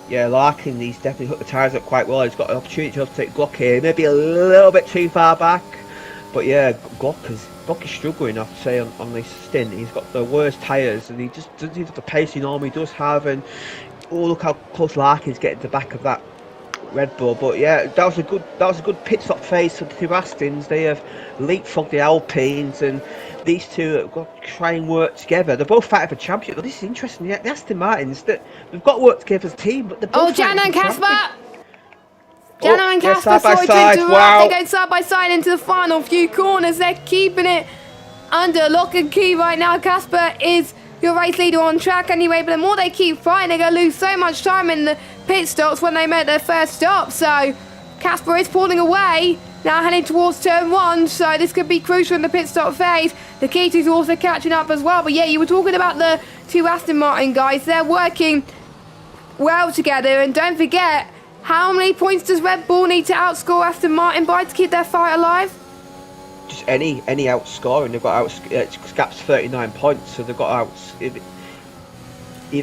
[SPEAKER 2] Yeah, Larkin, he's definitely hooked the tyres up quite well. He's got an opportunity to take Glock here. Maybe a little bit too far back. But yeah, Glock is struggling, I have to say, on this stint. He's got the worst tyres, and he just doesn't have the pace he normally does have. And oh, look how close Larkin's getting to the back of that Red Bull. But yeah, that was a good pit stop phase for the 2 Astons. They have leapfrogged the Alpines, and these 2 have got to try and work together. They're both fighting for championship. But this is interesting. Yeah, the Aston Martins, they've got to work together as a team. But they're both
[SPEAKER 1] Jano and Casper. Jano and Casper,
[SPEAKER 2] side by side. Wow.
[SPEAKER 1] They're going side by side into the final few corners. They're keeping it under lock and key right now. Casper is your race leader on track anyway, but the more they keep fighting, they're going to lose so much time in the pit stops when they make their first stop. So Casper is pulling away, now heading towards turn 1, so this could be crucial in the pit stop phase. The Keating's also catching up as well, but yeah, you were talking about the 2 Aston Martin guys. They're working well together, and don't forget, how many points does Red Bull need to outscore Aston Martin by to keep their fight alive?
[SPEAKER 2] Just any outscoring. They've got Scap's 39 points, so they've got even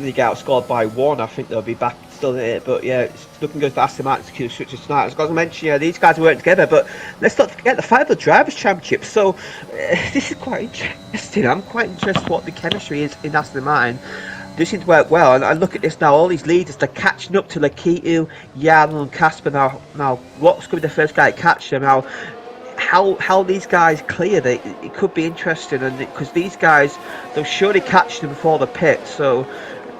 [SPEAKER 2] they get outscored by 1, I think they'll be back still in it. But yeah, it's looking good for Aston Martin to keep switches tonight. As I mentioned, yeah, these guys are working together, but let's not forget the fight of the Drivers' Championship. So this is quite interesting. I'm quite interested what the chemistry is in Aston Martin. They seem to work well, and look at this now. All these leaders, they're catching up to Lakitu, Jarno and Casper now. Glock's going to be the first guy to catch them now. How these guys clear, it could be interesting, and because these guys, they'll surely catch them before the pit. So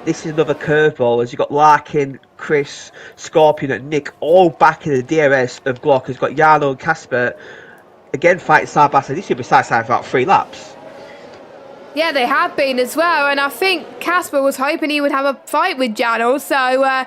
[SPEAKER 2] this is another curveball, as you've got Larkin, Chris, Scorpion and Nick all back in the DRS of Glock. Has got Jarno and Casper again fighting side by side. This should be side by side for about 3 laps.
[SPEAKER 1] Yeah, they have been as well, and I think Casper was hoping he would have a fight with Janel, so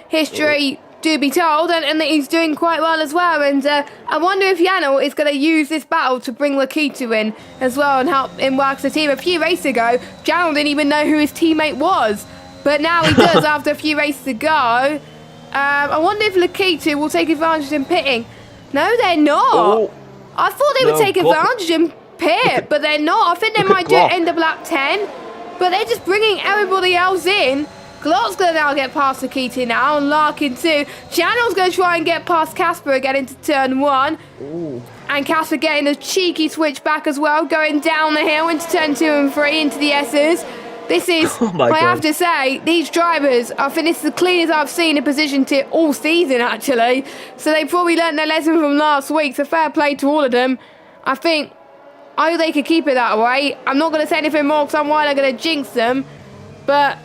[SPEAKER 1] history do be told, and that he's doing quite well as well. And I wonder if Janel is going to use this battle to bring Lakitu in as well and help him work as a team. A few races ago, Janel didn't even know who his teammate was, but now he does after a few races to go. I wonder if Lakitu will take advantage in pitting. No, they're not.
[SPEAKER 2] Oh.
[SPEAKER 1] I thought they would take advantage in pit, but they're not. I think they might do it end of lap 10, but they're just bringing everybody else in. Glock's going to now get past Lakitu now, and Larkin too. Janel's going to try and get past Casper again into turn 1.
[SPEAKER 2] Ooh.
[SPEAKER 1] And Casper getting a cheeky switch back as well, going down the hill into turn 2 and 3 into the S's. This is,
[SPEAKER 2] Oh my
[SPEAKER 1] I have
[SPEAKER 2] God.
[SPEAKER 1] to say, these drivers, I think this is the cleanest I've seen a position tip all season, actually. So they probably learnt their lesson from last week, so fair play to all of them. I hope they could keep it that way. I'm not going to say anything more because I'm worried I'm going to jinx them. But,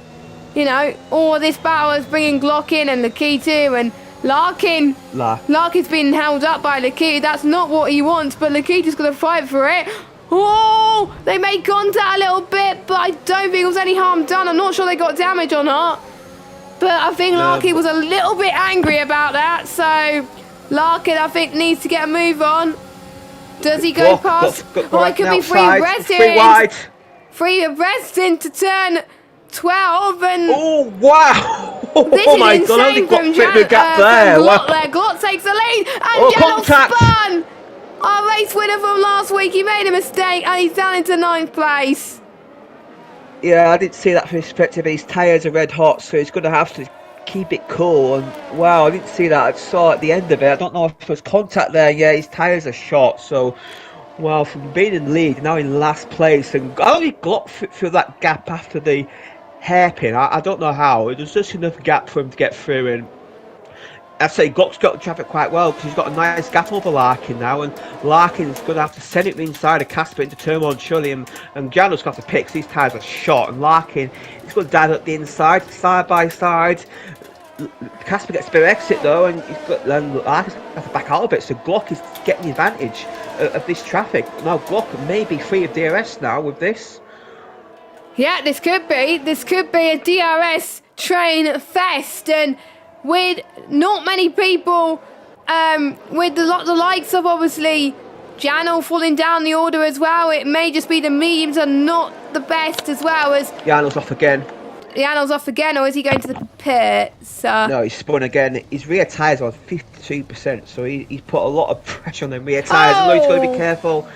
[SPEAKER 1] you know, all this battle is bringing Glock in and Lakitu and Larkin. Larkin's been held up by Lakitu. That's not what he wants, but Lakitu's going to fight for it. Oh, they made contact a little bit, but I don't think it was any harm done. I'm not sure they got damage or not. But I think Larkin was a little bit angry about that. So Larkin, I think, needs to get a move on. Does he go past? Oh, it could be free arresting.
[SPEAKER 2] Free wide.
[SPEAKER 1] Free arresting to turn 12 and...
[SPEAKER 2] Oh, wow.
[SPEAKER 1] This
[SPEAKER 2] oh
[SPEAKER 1] is
[SPEAKER 2] my
[SPEAKER 1] insane
[SPEAKER 2] God,
[SPEAKER 1] from
[SPEAKER 2] got a gap there.
[SPEAKER 1] Glot there. Glot takes the lead and Janel spun. Our race winner from last week, he made a mistake and he's down into 9th place.
[SPEAKER 2] Yeah, I didn't see that from his perspective. His tyres are red hot, so he's going to have to keep it cool. And wow, I didn't see that. I saw at the end of it. I don't know if there was contact there. Yeah, his tyres are short. So, wow, from being in the lead, now in last place. And I only got through that gap after the hairpin. I don't know how. It was just enough gap for him to get through. And I'd say Glock's got the traffic quite well because he's got a nice gap over Larkin now, and Larkin's going to have to send it inside of Casper into turn one surely, and Janel's got to pick because these tyres are short, and Larkin is going to dive up the inside, side by side. Casper gets a bit of exit though, and Larkin's got to back out a bit, so Glock is getting the advantage of this traffic. Now Glock may be free of DRS now with this.
[SPEAKER 1] Yeah, this could be a DRS train fest, and with not many people, with the likes of obviously Janel falling down the order as well, it may just be the mediums are not the best as well as...
[SPEAKER 2] Janel's off again.
[SPEAKER 1] Janel's off again, or is he going to the pits?
[SPEAKER 2] No, he's spun again. His rear tyres are 52%, so he's put a lot of pressure on the rear tyres. I know he's got to be careful.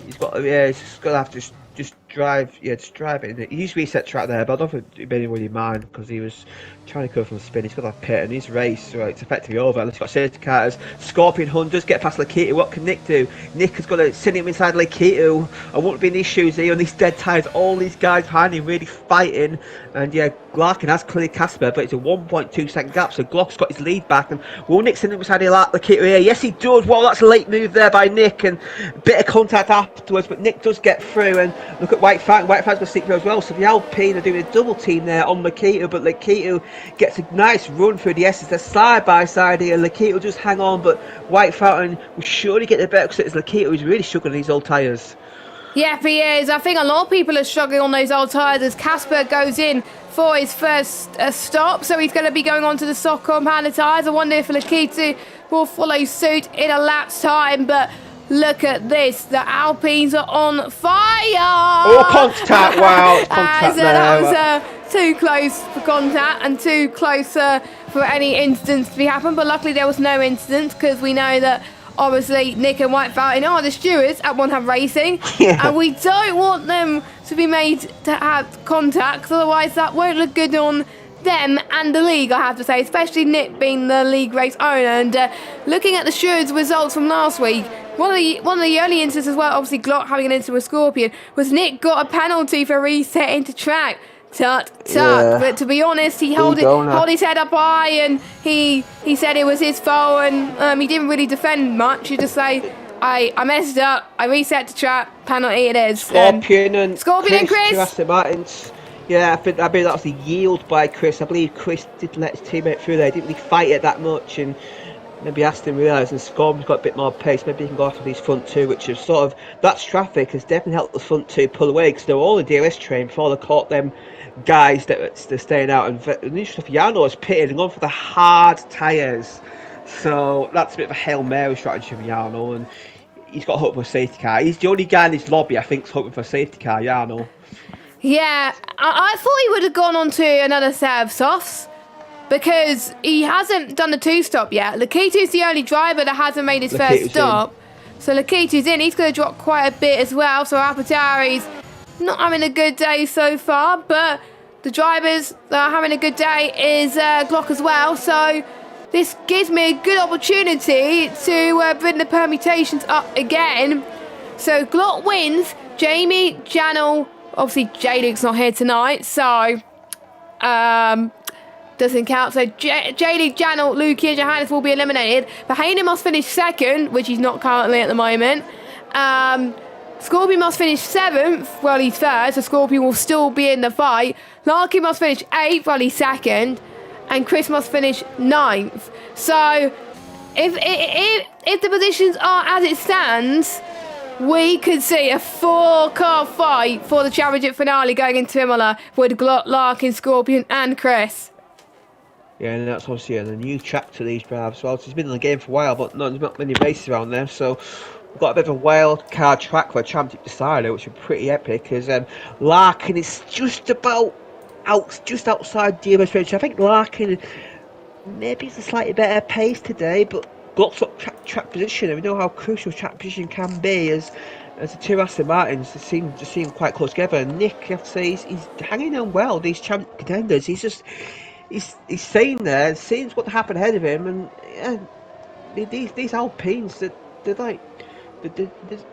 [SPEAKER 2] He's got to have to just drive it. He used reset track there, but I don't think it made him really mind because he was trying to go from the spin. He's got that pit, and his race, right, it's effectively over. Unless he's got safety cars. Scorpion Hunters get past Lakitu. What can Nick do? Nick has got to send him inside Lakitu. I won't be in these shoes here on these dead tyres. All these guys behind him really fighting, and yeah, Larkin has cleared Casper, but it's a 1.2 second gap, so Glock's got his lead back. And will Nick send him inside Lakitu here? Yes, he does. Well, that's a late move there by Nick, and a bit of contact afterwards, but Nick does get through. And look at White Fang. White Fang's going to stick through as well, so the Alpine are doing a double team there on Lakitu, but Lakitu gets a nice run through the S's. They're side by side here. Lakitu will just hang on, but White Fountain will surely get the better because it's Lakitu who's really struggling these old tyres.
[SPEAKER 1] Yeah, he is. I think a lot of people are struggling on those old tyres as Casper goes in for his first stop, so he's going to be going on to the soft compounded tyres. I wonder if Lakitu will follow suit in a lap's time, but look at this. The Alpines are on fire.
[SPEAKER 2] Oh, contact. Wow. Contact there.
[SPEAKER 1] That was too close for contact and too close for any incidents to be happened. But luckily there was no incident because we know that obviously Nick and White Fountain are the stewards at One Hub Racing.
[SPEAKER 2] Yeah.
[SPEAKER 1] And we don't want them to be made to have contact, 'cause otherwise that won't look good on them and the league, I have to say, especially Nick being the league race owner. And looking at the stewards' results from last week, one of the only instances as well, obviously Glock having an incident with Scorpion, was Nick got a penalty for resetting to track. Tut. Yeah. But to be honest, he held his head up high, and he said it was his fault, and he didn't really defend much. He just say, I messed up, I reset to track, penalty it is.
[SPEAKER 2] Scorpion and
[SPEAKER 1] Chris.
[SPEAKER 2] Aston Martins. Yeah, I believe that was a yield by Chris. I believe Chris did let his teammate through there. He didn't really fight it that much, and maybe Aston realised, and Scorpion's got a bit more pace. Maybe he can go after these front two, which is sort of, that's traffic has definitely helped the front two pull away, because they were all in DRS train before they caught them guys that they're staying out. And the new stuff, Yano has pitted and gone for the hard tyres, so that's a bit of a Hail Mary strategy from Yano, and he's got hope for a safety car. He's the only guy in this lobby I think's hoping for a safety car, Yano.
[SPEAKER 1] Yeah, I thought he would have gone on to another set of softs, because he hasn't done the two-stop yet. Lakitu's the only driver that hasn't made his first stop. So Lakitu's in. He's going to drop quite a bit as well. So Apatari's not having a good day so far. But the drivers that are having a good day is Glock as well. So this gives me a good opportunity to bring the permutations up again. So Glock wins. Jamie, Janel, Obviously, J-Luke's not here tonight, so doesn't count. So J-Luke, Janel, Luki and Johannes will be eliminated. But Hayden must finish second, which he's not currently at the moment. Scorpion must finish 7th, well, he's 3rd, so Scorpion will still be in the fight. Larkin must finish 8th, well, he's 2nd. And Chris must finish 9th. So, if the positions are as it stands, we could see a 4-car fight for the championship finale going into Imola with Glot, Larkin, Scorpion and Chris.
[SPEAKER 2] Yeah, and that's obviously a new track to these drivers as well. So he's been in the game for a while, but not many races around there, so we've got a bit of a wild card track for a championship decider, which is pretty epic, because Larkin is just outside DMS range. I think Larkin maybe it's a slightly better pace today, but Glock's up track position, and we know how crucial track position can be as the two Aston Martins seem quite close together. And Nick, I have to say, he's hanging on well. These champ contenders, he's staying there, seeing what happened ahead of him, and these Alpines, they're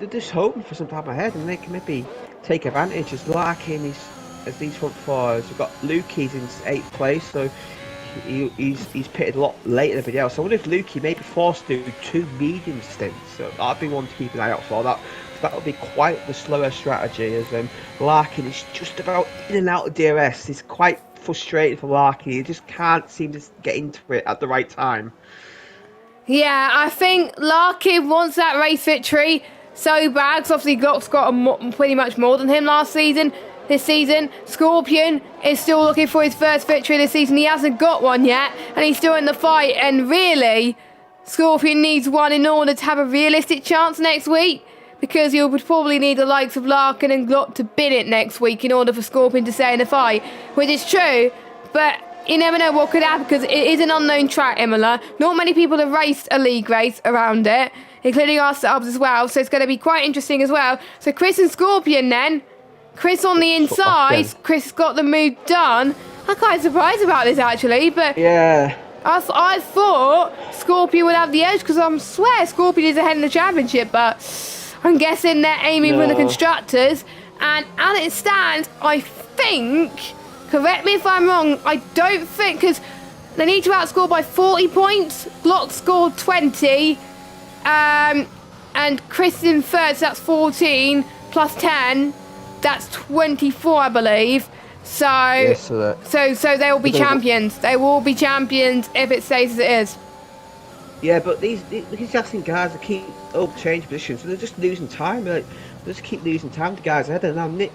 [SPEAKER 2] just hoping for some time ahead, and they can maybe take advantage. As Larkin as these front fours, we've got Lukey's in 8th place, so he's pitted a lot later than everybody else. So I wonder if Lukey may be forced to do 2 medium stints. So that'd be one to keep an eye out for. That would be quite the slower strategy, as Larkin is just about in and out of DRS. It's quite frustrating for Larkin. He just can't seem to get into it at the right time.
[SPEAKER 1] Yeah, I think Larkin wants that race victory so bad, because obviously Glock's got pretty much more than him this season. Scorpion is still looking for his first victory this season. He hasn't got one yet, and he's still in the fight. And really, Scorpion needs one in order to have a realistic chance next week, because you would probably need the likes of Larkin and Glock to bin it next week in order for Scorpion to stay in the fight, which is true, but you never know what could happen, because it is an unknown track, Imola. Not many people have raced a league race around it, including ourselves as well, so it's going to be quite interesting as well. So Chris and Scorpion then. Chris on the inside. Chris got the move done. I'm quite surprised about this, actually, but
[SPEAKER 2] yeah,
[SPEAKER 1] I thought Scorpion would have the edge, because I swear Scorpion is ahead in the championship, but I'm guessing they're aiming for the constructors. And as it stands, I think, correct me if I'm wrong, I don't think, because they need to outscore by 40 points. Glock scored 20, and Chris in 3rd, so that's 14 plus 10. That's 24, I believe. So,
[SPEAKER 2] yes,
[SPEAKER 1] so they will be champions. They will be champions if it stays as it is.
[SPEAKER 2] Yeah, but these Aston guys that keep changing positions, so they're just losing time. They just keep losing time to guys ahead. And now Nick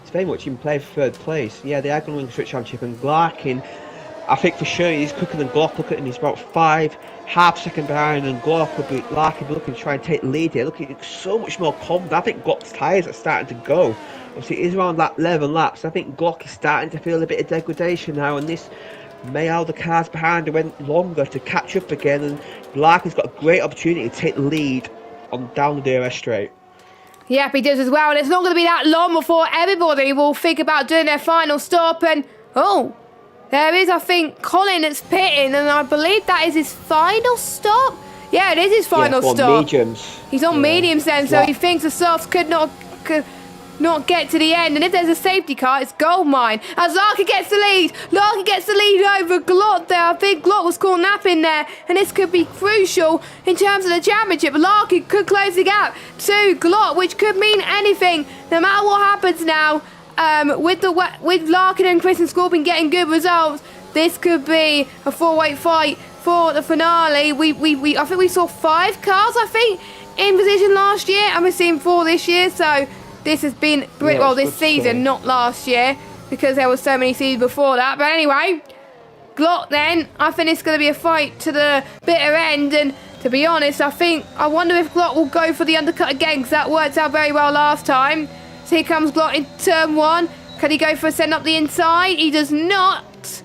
[SPEAKER 2] is very much in play for 3rd place. Yeah, they are going to win the Switch Championship, and Larkin, I think for sure he's quicker than Glock. Look at him, he's about 5.5 seconds behind, and Glock Larkin will be looking to try and take the lead here. Looking so much more confident. I think Glock's tyres are starting to go. Obviously, it is around that 11 laps. I think Glock is starting to feel a bit of degradation now, and this may allow the cars behind him went longer to catch up again. And Larkin's got a great opportunity to take the lead on down the DRS straight.
[SPEAKER 1] Yep, he does as well. And it's not going to be that long before everybody will think about doing their final stop. And there is, I think, Colin that's pitting, and I believe that is his final stop. Yeah, it is his final stop.
[SPEAKER 2] Mediums.
[SPEAKER 1] He's on mediums then, so he thinks the softs could not get to the end, and if there's a safety car, it's gold mine. As Larkin gets the lead, over Glot there. I think Glot was caught napping there, and this could be crucial in terms of the championship. Larkin could close the gap to Glot, which could mean anything, no matter what happens now. With Larkin and Chris and Scorpion getting good results, this could be a 4-way fight for the finale. I think we saw 5 cars, in position last year, and we're seeing 4 this year, so this has been this season, not last year, because there were so many seasons before that. But anyway, Glot then, I think it's going to be a fight to the bitter end, and to be honest, I wonder if Glot will go for the undercut again, because that worked out very well last time. So here comes Glot in turn 1. Can he go for a send up the inside? He does not.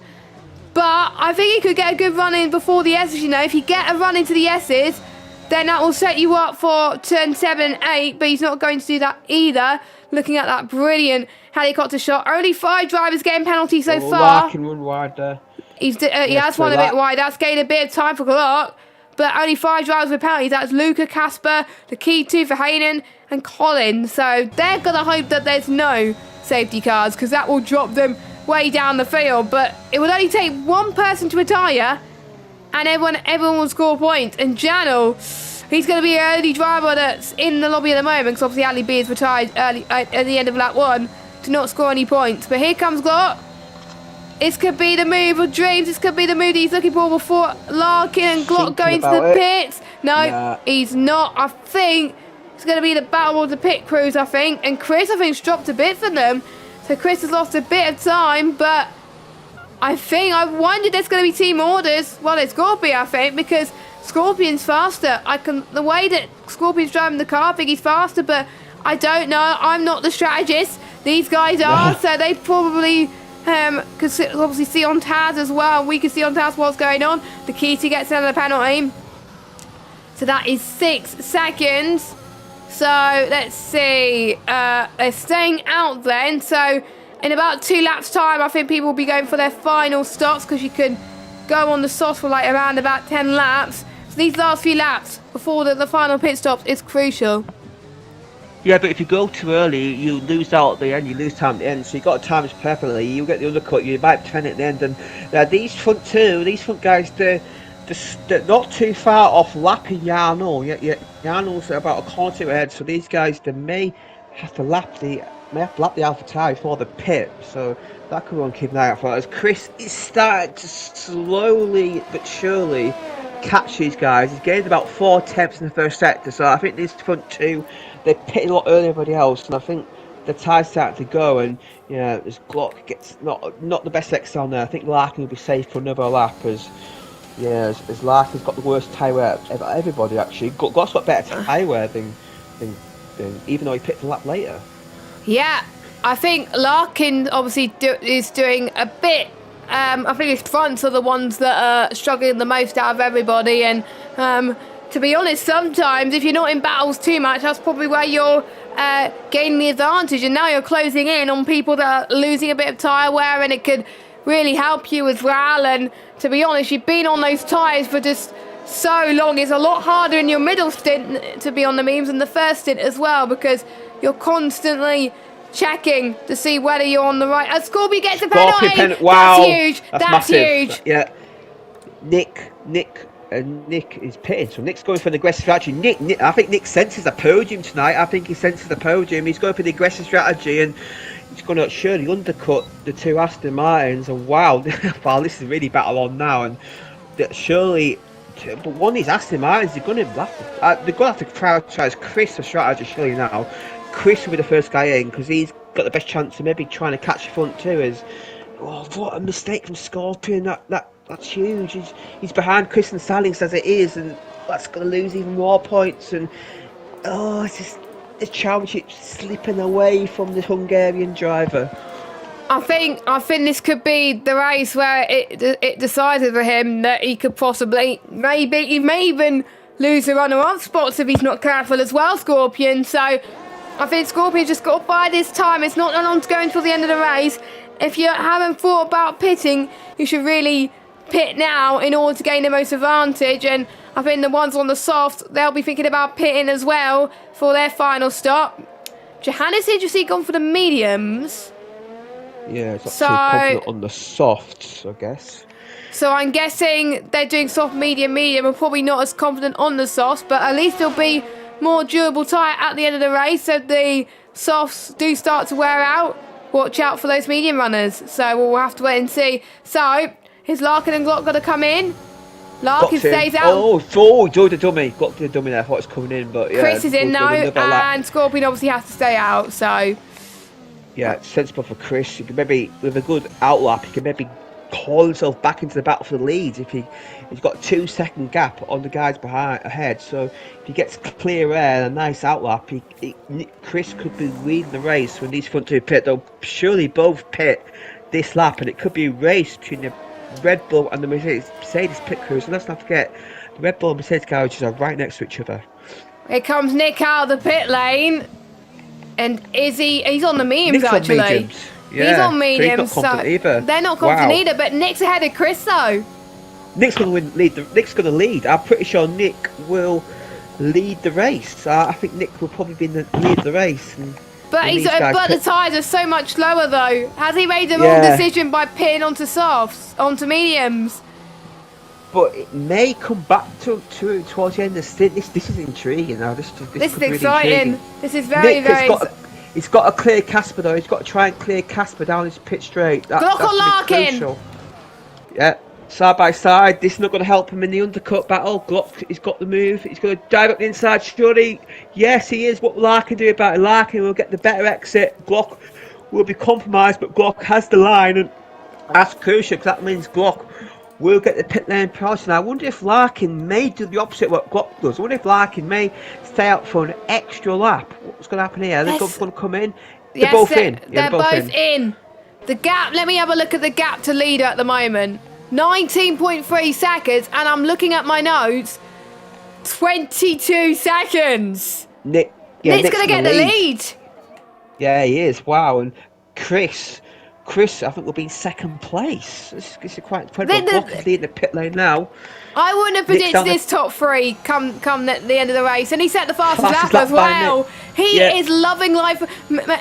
[SPEAKER 1] But I think he could get a good run in before the S's, If you get a run into the S's, then that will set you up for turn 7 and 8, but he's not going to do that either. Looking at that brilliant helicopter shot. Only 5 drivers getting penalties so far.
[SPEAKER 2] Larkin run wide there.
[SPEAKER 1] He has one a bit wide. That's gained a bit of time for Glock. But only 5 drivers with penalties. That's Luca, Casper, the key 2 for Hayden, and Colin. So they're going to hope that there's no safety cars, because that will drop them way down the field. But it would only take one person to retire, and everyone will score points. And Janel, he's going to be an early driver that's in the lobby at the moment, because obviously Ali B is retired early at the end of lap 1 to not score any points. But here comes Glot. This could be the move of dreams. This could be the move that he's looking for before Larkin and Glot go into the pits. No, he's not. I think it's going to be the battle of the pit crews, I think. And Chris, I think, has dropped a bit for them. So Chris has lost a bit of time, but I wondered there's going to be team orders. Well, it's Scorpion, I think, because Scorpion's faster. The way that Scorpion's driving the car, I think he's faster, but I don't know. I'm not the strategist. These guys are, so they probably could obviously see on Taz as well. We can see on Taz what's going on. The key to get another penalty. So that is 6 seconds. So let's see. They're staying out then. So in about 2 laps time, I think people will be going for their final stops, because you can go on the softs for like around about 10 laps. So these last few laps before the final pit stops is crucial.
[SPEAKER 2] Yeah, but if you go too early, you lose out at the end, you lose time at the end, so you got to time this perfectly. You get the undercut, you might turn at the end, and these front guys, they're not too far off lapping Yarnell. Yeah, Yarnell's about a corner to ahead, so these guys, they may have to lap the Alpha Tauri before the pit, so that could one keep an eye out for. As Chris is starting to slowly but surely catch these guys. He's gained about 4 tenths in the first sector, so I think these front two, they pitted a lot earlier than everybody else, and I think the tire's starting to go, and as Glock gets not the best XL now, I think Larkin will be safe for another lap, as Larkin's got the worst tyre wear of everybody actually. Glock's got better tyre wear than even though he picked a lap later. Yeah,
[SPEAKER 1] I think Larkin obviously is doing a bit. I think his fronts are the ones that are struggling the most out of everybody, and to be honest, sometimes if you're not in battles too much, that's probably where you're gaining the advantage, and now you're closing in on people that are losing a bit of tyre wear, and it could really help you as well. And to be honest, you've been on those tyres for just so long. It's a lot harder in your middle stint to be on the memes than the first stint as well, because you're constantly checking to see whether you're on the right. Scorpion gets a penalty.
[SPEAKER 2] Wow,
[SPEAKER 1] that's huge. That's huge.
[SPEAKER 2] Yeah, Nick is pitting, so Nick's going for the aggressive strategy. Nick, I think Nick senses the podium tonight. I think he senses the podium. He's going for the aggressive strategy, and he's going to surely undercut the 2 Aston Martins. And wow, this is really battle on now, and surely. But one of these Aston Martins, they're going to have to prioritise Chris for strategy surely now. Chris will be the first guy in, because he's got the best chance of maybe trying to catch the front two. What a mistake from Scorpion. That's huge. He's behind Chris and Salings as it is, and that's going to lose even more points. And it's just the championship slipping away from the Hungarian driver.
[SPEAKER 1] I think this could be the race where it decided for him that he could possibly, he may even lose the runner-up spots if he's not careful as well, Scorpion. So I think Scorpion just got to buy this time. It's not long to go until the end of the race. If you haven't thought about pitting, you should really pit now in order to gain the most advantage. And I think the ones on the soft, they'll be thinking about pitting as well for their final stop. Johannes Idrisi gone for the mediums.
[SPEAKER 2] Yeah, it's not too confident on the softs, I guess.
[SPEAKER 1] So I'm guessing they're doing soft, medium, and probably not as confident on the softs, but at least there'll be more durable tyre at the end of the race. So the softs do start to wear out. Watch out for those medium runners. So we'll have to wait and see. So, is Larkin and Glock got to come in? Larkin stays out.
[SPEAKER 2] Joy the dummy. Glock did the dummy there. I thought it was coming in, but yeah.
[SPEAKER 1] Chris is in now, and Scorpion obviously has to stay out, so...
[SPEAKER 2] Yeah, it's sensible for Chris. He can maybe, with a good outlap, he can maybe haul himself back into the battle for the leads if he's got a 2-second gap on the guys ahead. So if he gets clear air and a nice outlap, Chris could be leading the race when these front two pit. They'll surely both pit this lap, and it could be a race between the Red Bull and the Mercedes pit crews. And let's not forget, the Red Bull and Mercedes garages are right next to each other.
[SPEAKER 1] Here comes Nick out of the pit lane. And he's on the mediums actually.
[SPEAKER 2] Yeah,
[SPEAKER 1] he's on mediums.
[SPEAKER 2] So he's not confident either.
[SPEAKER 1] They're not confident either, but Nick's ahead of Chris though.
[SPEAKER 2] Nick's going to lead. I'm pretty sure Nick will lead the race. I think Nick will probably be in the lead of the race. And
[SPEAKER 1] But
[SPEAKER 2] And
[SPEAKER 1] he's
[SPEAKER 2] these guys
[SPEAKER 1] but the
[SPEAKER 2] pit-
[SPEAKER 1] tyres are so much slower though. Has he made the wrong
[SPEAKER 2] Yeah.
[SPEAKER 1] decision by pitting onto softs, onto mediums?
[SPEAKER 2] But it may come back to towards the end of the stint. This is intriguing now. This
[SPEAKER 1] This
[SPEAKER 2] could
[SPEAKER 1] is
[SPEAKER 2] be really
[SPEAKER 1] exciting.
[SPEAKER 2] intriguing.
[SPEAKER 1] This is very,
[SPEAKER 2] Nick has
[SPEAKER 1] very.
[SPEAKER 2] he's got to clear Casper though. He's got to try and clear Casper down his pit straight.
[SPEAKER 1] Glock
[SPEAKER 2] That's
[SPEAKER 1] or
[SPEAKER 2] gonna be
[SPEAKER 1] Larkin?
[SPEAKER 2] crucial. Yeah, side by side. This is not going to help him in the undercut battle. Glock, he's got the move. He's going to dive up the inside. Surely, yes, he is. What will Larkin do about it? Larkin will get the better exit. Glock will be compromised, but Glock has the line, and that's crucial because that means Glock will get the pit lane priority. And I wonder if Larkin may do the opposite of what Glock does. I wonder if Larkin may stay out for an extra lap. What's going to happen here? Are they going to come in? They're both in. Yeah,
[SPEAKER 1] They're both in. The gap, let me have a look at the gap to leader at the moment. 19.3 seconds, and I'm looking at my notes. 22 seconds.
[SPEAKER 2] Nick's
[SPEAKER 1] going to get the lead.
[SPEAKER 2] Yeah, he is. Wow. And Chris, I think will be in second place. This is quite incredible. Glock is leading the pit lane now.
[SPEAKER 1] I wouldn't have predicted this top three come the end of the race, and he set the fastest lap as well. He is loving life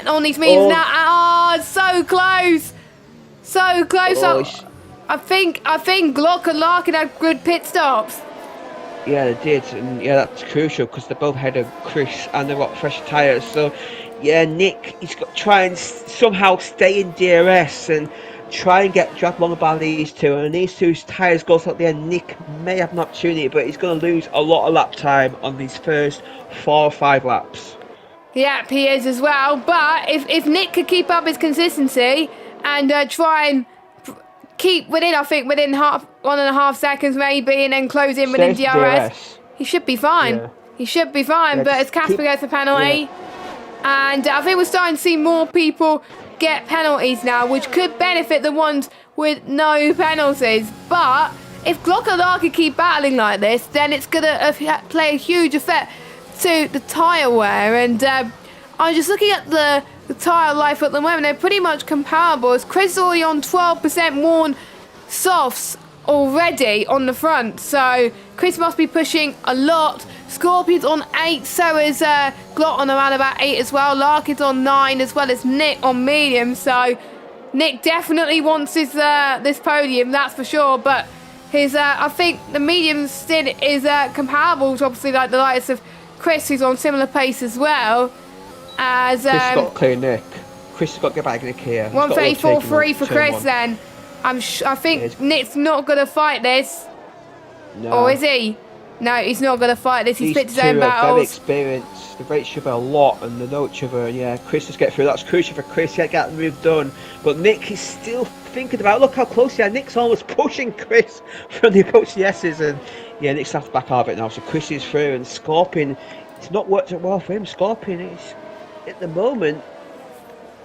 [SPEAKER 1] on these meters now. Oh, so close, so close. I think Glock and Larkin had good pit stops.
[SPEAKER 2] Yeah, they did, and yeah, that's crucial because they're both ahead of Chris and they've got fresh tyres. So, yeah, Nick, he's got to try and somehow stay in DRS and try and get dragged along by these two. And these two tyres goes at the end. Nick may have an opportunity, but he's going to lose a lot of lap time on these first 4 or 5 laps.
[SPEAKER 1] Yep, he is as well. But if Nick could keep up his consistency and try and keep within 1.5 seconds maybe, and then close in within DRS, he should be fine. Yeah. He should be fine. But as Casper gets a penalty, and I think we're starting to see more people get penalties now, which could benefit the ones with no penalties. But if Glock and Larkin keep battling like this, then it's going to play a huge effect to the tyre wear. And I'm just looking at the tyre life at the moment. They're pretty much comparable, as Chris is already on 12% worn softs already on the front, so Chris must be pushing a lot. Scorpion's on 8, so is Glot on around about 8 as well. Larkin's on 9, as well as Nick on medium, so Nick definitely wants his this podium, that's for sure. But his I think the medium stint is comparable to obviously like the likes of Chris, who's on similar pace as well. As
[SPEAKER 2] Chris has got to clear Nick. Chris has got to get back in Nick here.
[SPEAKER 1] 134.3 for Chris then. I think Nick's not going to fight this.
[SPEAKER 2] No.
[SPEAKER 1] Or is he? No, he's not going to fight this. He's picked his own battles.
[SPEAKER 2] These two are very experienced. They rate each other a lot and they know each other. And yeah, Chris just get through. That's crucial for Chris. He had to get the move done. But Nick is still thinking about, look how close he is. Nick's almost pushing Chris from the approach yeses. And yeah, Nick's have to back out of it now. So Chris is through. And Scorpion, it's not worked out well for him. Scorpion is, at the moment,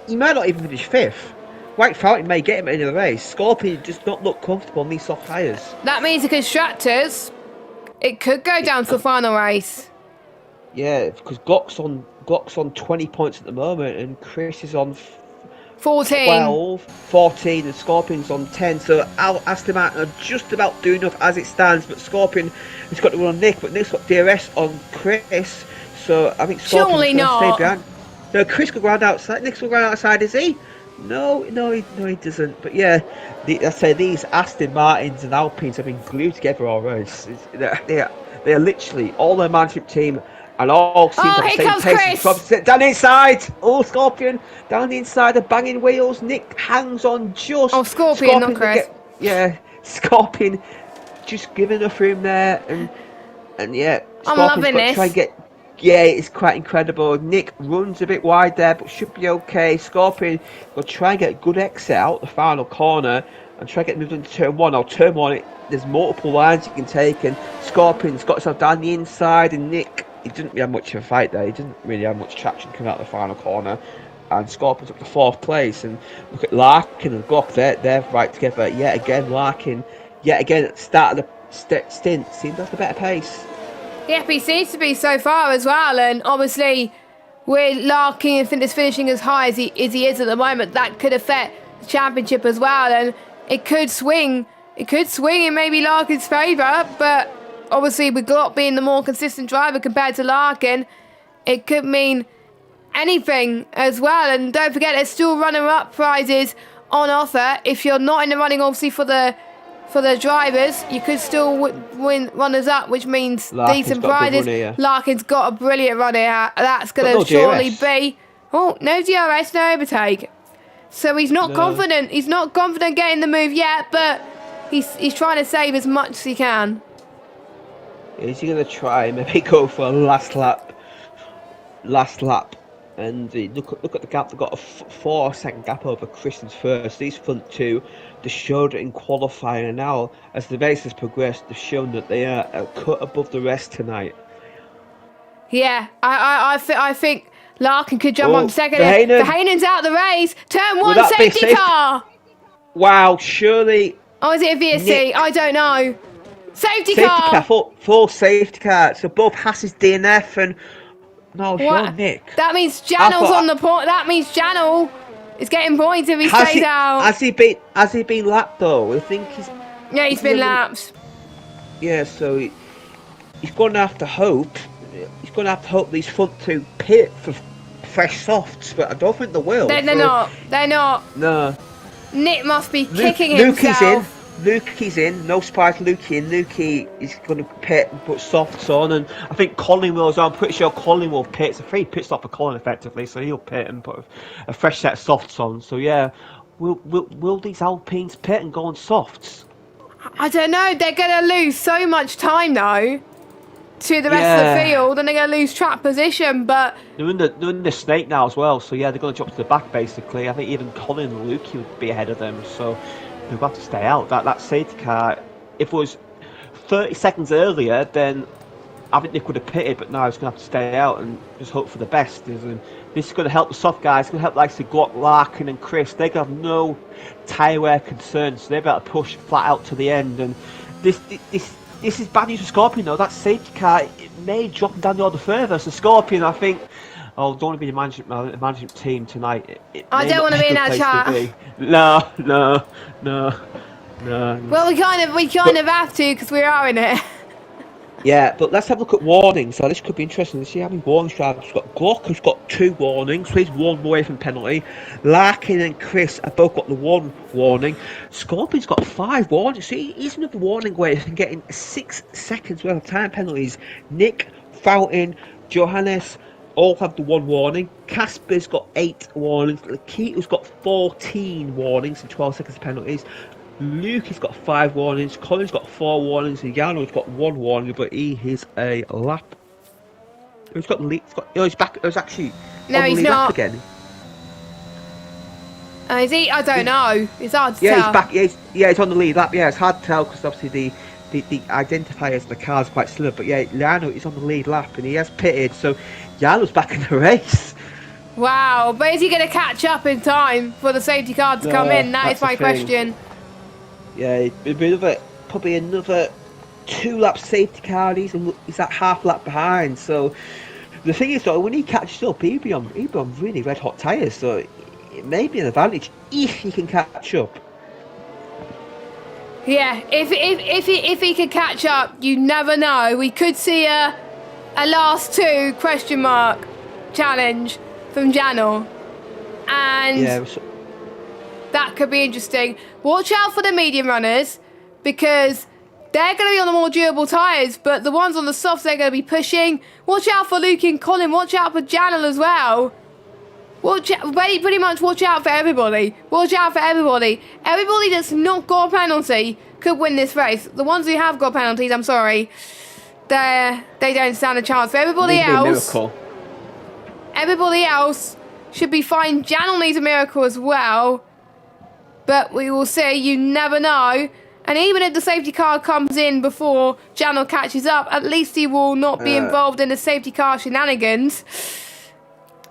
[SPEAKER 2] he might not even finish 5th. White Fountain may get him at the end of the race. Scorpion does not look comfortable on these soft tyres.
[SPEAKER 1] That means the constructors, it could go down to the final race. Yeah,
[SPEAKER 2] because Glock's on 20 points at the moment, and Chris is on
[SPEAKER 1] 14,
[SPEAKER 2] 14, and Scorpion's on 10. So Aston Martin are just about doing enough as it stands. But Scorpion has got to run on Nick, but Nick's got DRS on Chris. So I think Scorpion's going to stay behind. No, Chris could go round outside. Nick's going to go round outside, is he? No, he doesn't. But yeah, I say these Aston Martins and Alpines have been glued together all race. They are literally all their management team and all seem to have the same pace. Chris. Down the inside. Oh, Scorpion down the inside. The banging wheels. Nick hangs on just.
[SPEAKER 1] Oh, Scorpion not Chris.
[SPEAKER 2] Scorpion just giving enough room there, and yeah,
[SPEAKER 1] I'm loving this.
[SPEAKER 2] Try and get. Yeah, it's quite incredible. Nick runs a bit wide there, but should be okay. Scorpion will try and get a good exit out the final corner and try and get moved into turn 1. Now, turn 1, there's multiple lines you can take, and Scorpion's got himself down the inside, and Nick, he didn't really have much of a fight there. He didn't really have much traction coming out the final corner. And Scorpion's up to 4th place. And look at Larkin and Glock, they're right together. Yet again, Larkin, at the start of the stint, seems to have the better pace.
[SPEAKER 1] Yep, he seems to be so far as well, and obviously with Larkin finishing as high as he is at the moment, that could affect the championship as well, and it could swing in maybe Larkin's favour, but obviously with Glock being the more consistent driver compared to Larkin, it could mean anything as well. And don't forget, there's still runner-up prizes on offer. If you're not in the running, obviously, for the drivers, you could still win runners-up, which means
[SPEAKER 2] Larkin's
[SPEAKER 1] decent
[SPEAKER 2] got a good
[SPEAKER 1] prizes.
[SPEAKER 2] run here.
[SPEAKER 1] Larkin's got a brilliant run here. That's going
[SPEAKER 2] no
[SPEAKER 1] to surely
[SPEAKER 2] DRS.
[SPEAKER 1] be... Oh, no DRS, no overtake. So he's not confident. He's not confident getting the move yet, but he's trying to save as much as he can.
[SPEAKER 2] Is he going to try and maybe go for a last lap? And look at the gap. They've got a 4-second gap over Christian's first. These front two, they showed it in qualifying, and now as the race has progressed, they've shown that they are a cut above the rest tonight.
[SPEAKER 1] Yeah, I think Larkin could jump on second. Verheinen's out the race. Turn one, safety car.
[SPEAKER 2] Wow, surely.
[SPEAKER 1] Oh, is it a VSC?
[SPEAKER 2] Nick.
[SPEAKER 1] I don't know. Safety car.
[SPEAKER 2] Full safety car. So both Haas's DNF and. No, sure, Nick.
[SPEAKER 1] That means Janel's on the point. That means Janel is getting points if he stays out.
[SPEAKER 2] Has he been lapped though? I think he's.
[SPEAKER 1] Yeah, he's been lapped.
[SPEAKER 2] Yeah, so he's going to have to hope. He's going to have to hope these front two pit for fresh softs, but I don't think they will.
[SPEAKER 1] They're not. They're not.
[SPEAKER 2] No.
[SPEAKER 1] Nick must be kicking himself.
[SPEAKER 2] Lukey's in. No surprise, Lukey in. Lukey is going to pit and put softs on, and I think Colin will as well. I'm pretty sure Colin will pit. It's a free pit stop for Colin effectively, so he'll pit and put a fresh set of softs on. So yeah, will these Alpines pit and go on softs?
[SPEAKER 1] I don't know. They're going to lose so much time though to the rest of the field, and they're going to lose track position. But
[SPEAKER 2] they're in the snake now as well, so yeah, they're going to drop to the back basically. I think even Colin and Lukey would be ahead of them, so. They've got to stay out. That safety car, if it was 30 seconds earlier, then I think they could have pitted, but now it's going to have to stay out and just hope for the best. And this is going to help the soft guys. It's going to help like Glock, Larkin and Chris. They're going to have no tyre wear concerns, so they're about to push flat out to the end. And this is bad news for Scorpion though. That safety car, it may drop down the order further. So Scorpion, I think, don't want to be the management team tonight.
[SPEAKER 1] I don't want to be in that chat.
[SPEAKER 2] No.
[SPEAKER 1] Well, we kind of have to because we are in it.
[SPEAKER 2] Yeah, but let's have a look at warnings. So this could be interesting to see how many warnings drivers we've got. Glock has got 2 warnings, so he's 1 away from penalty. Larkin and Chris have both got the 1 warning. Scorpion's got 5 warnings, so he's another warning away from getting 6 seconds worth of time penalties. Nick, Fountain, Johannes all have the 1 warning. Casper's got 8 warnings. Keito's got 14 warnings and 12 seconds penalties. Luke has got 5 warnings. Colin's got 4 warnings. And Yano's got 1 warning, but he is a lap. He's got the lead. He's back. It was actually
[SPEAKER 1] no, he's not
[SPEAKER 2] again.
[SPEAKER 1] Is he? I don't know. It's hard to
[SPEAKER 2] tell.
[SPEAKER 1] He's
[SPEAKER 2] back. He's on the lead lap. Yeah, it's hard to tell because obviously the identifiers in the car is quite similar. But yeah, Yano is on the lead lap and he has pitted. So Yano's back in the race.
[SPEAKER 1] Wow, but is he going to catch up in time for the safety car to come in? That is my question.
[SPEAKER 2] Yeah, it'd be probably another 2 lap safety car. He's that half lap behind. So the thing is, though, when he catches up, he'd be on really red hot tyres. So it may be an advantage if he can catch up.
[SPEAKER 1] Yeah, if he could catch up, you never know. We could see a last 2 question mark challenge from Janel, and that could be interesting. Watch out for the medium runners because they're going to be on the more durable tyres, but the ones on the softs they're going to be pushing. Watch out for Luke and Colin. Watch out for Janel as well. Pretty much watch out for everybody. Watch out for everybody. Everybody that's not got a penalty could win this race. The ones who have got penalties, I'm sorry, they don't stand a chance. For everybody else should be fine. Janel needs a miracle as well, but we will see. You never know. And even if the safety car comes in before Janel catches up, at least he will not be involved in the safety car shenanigans.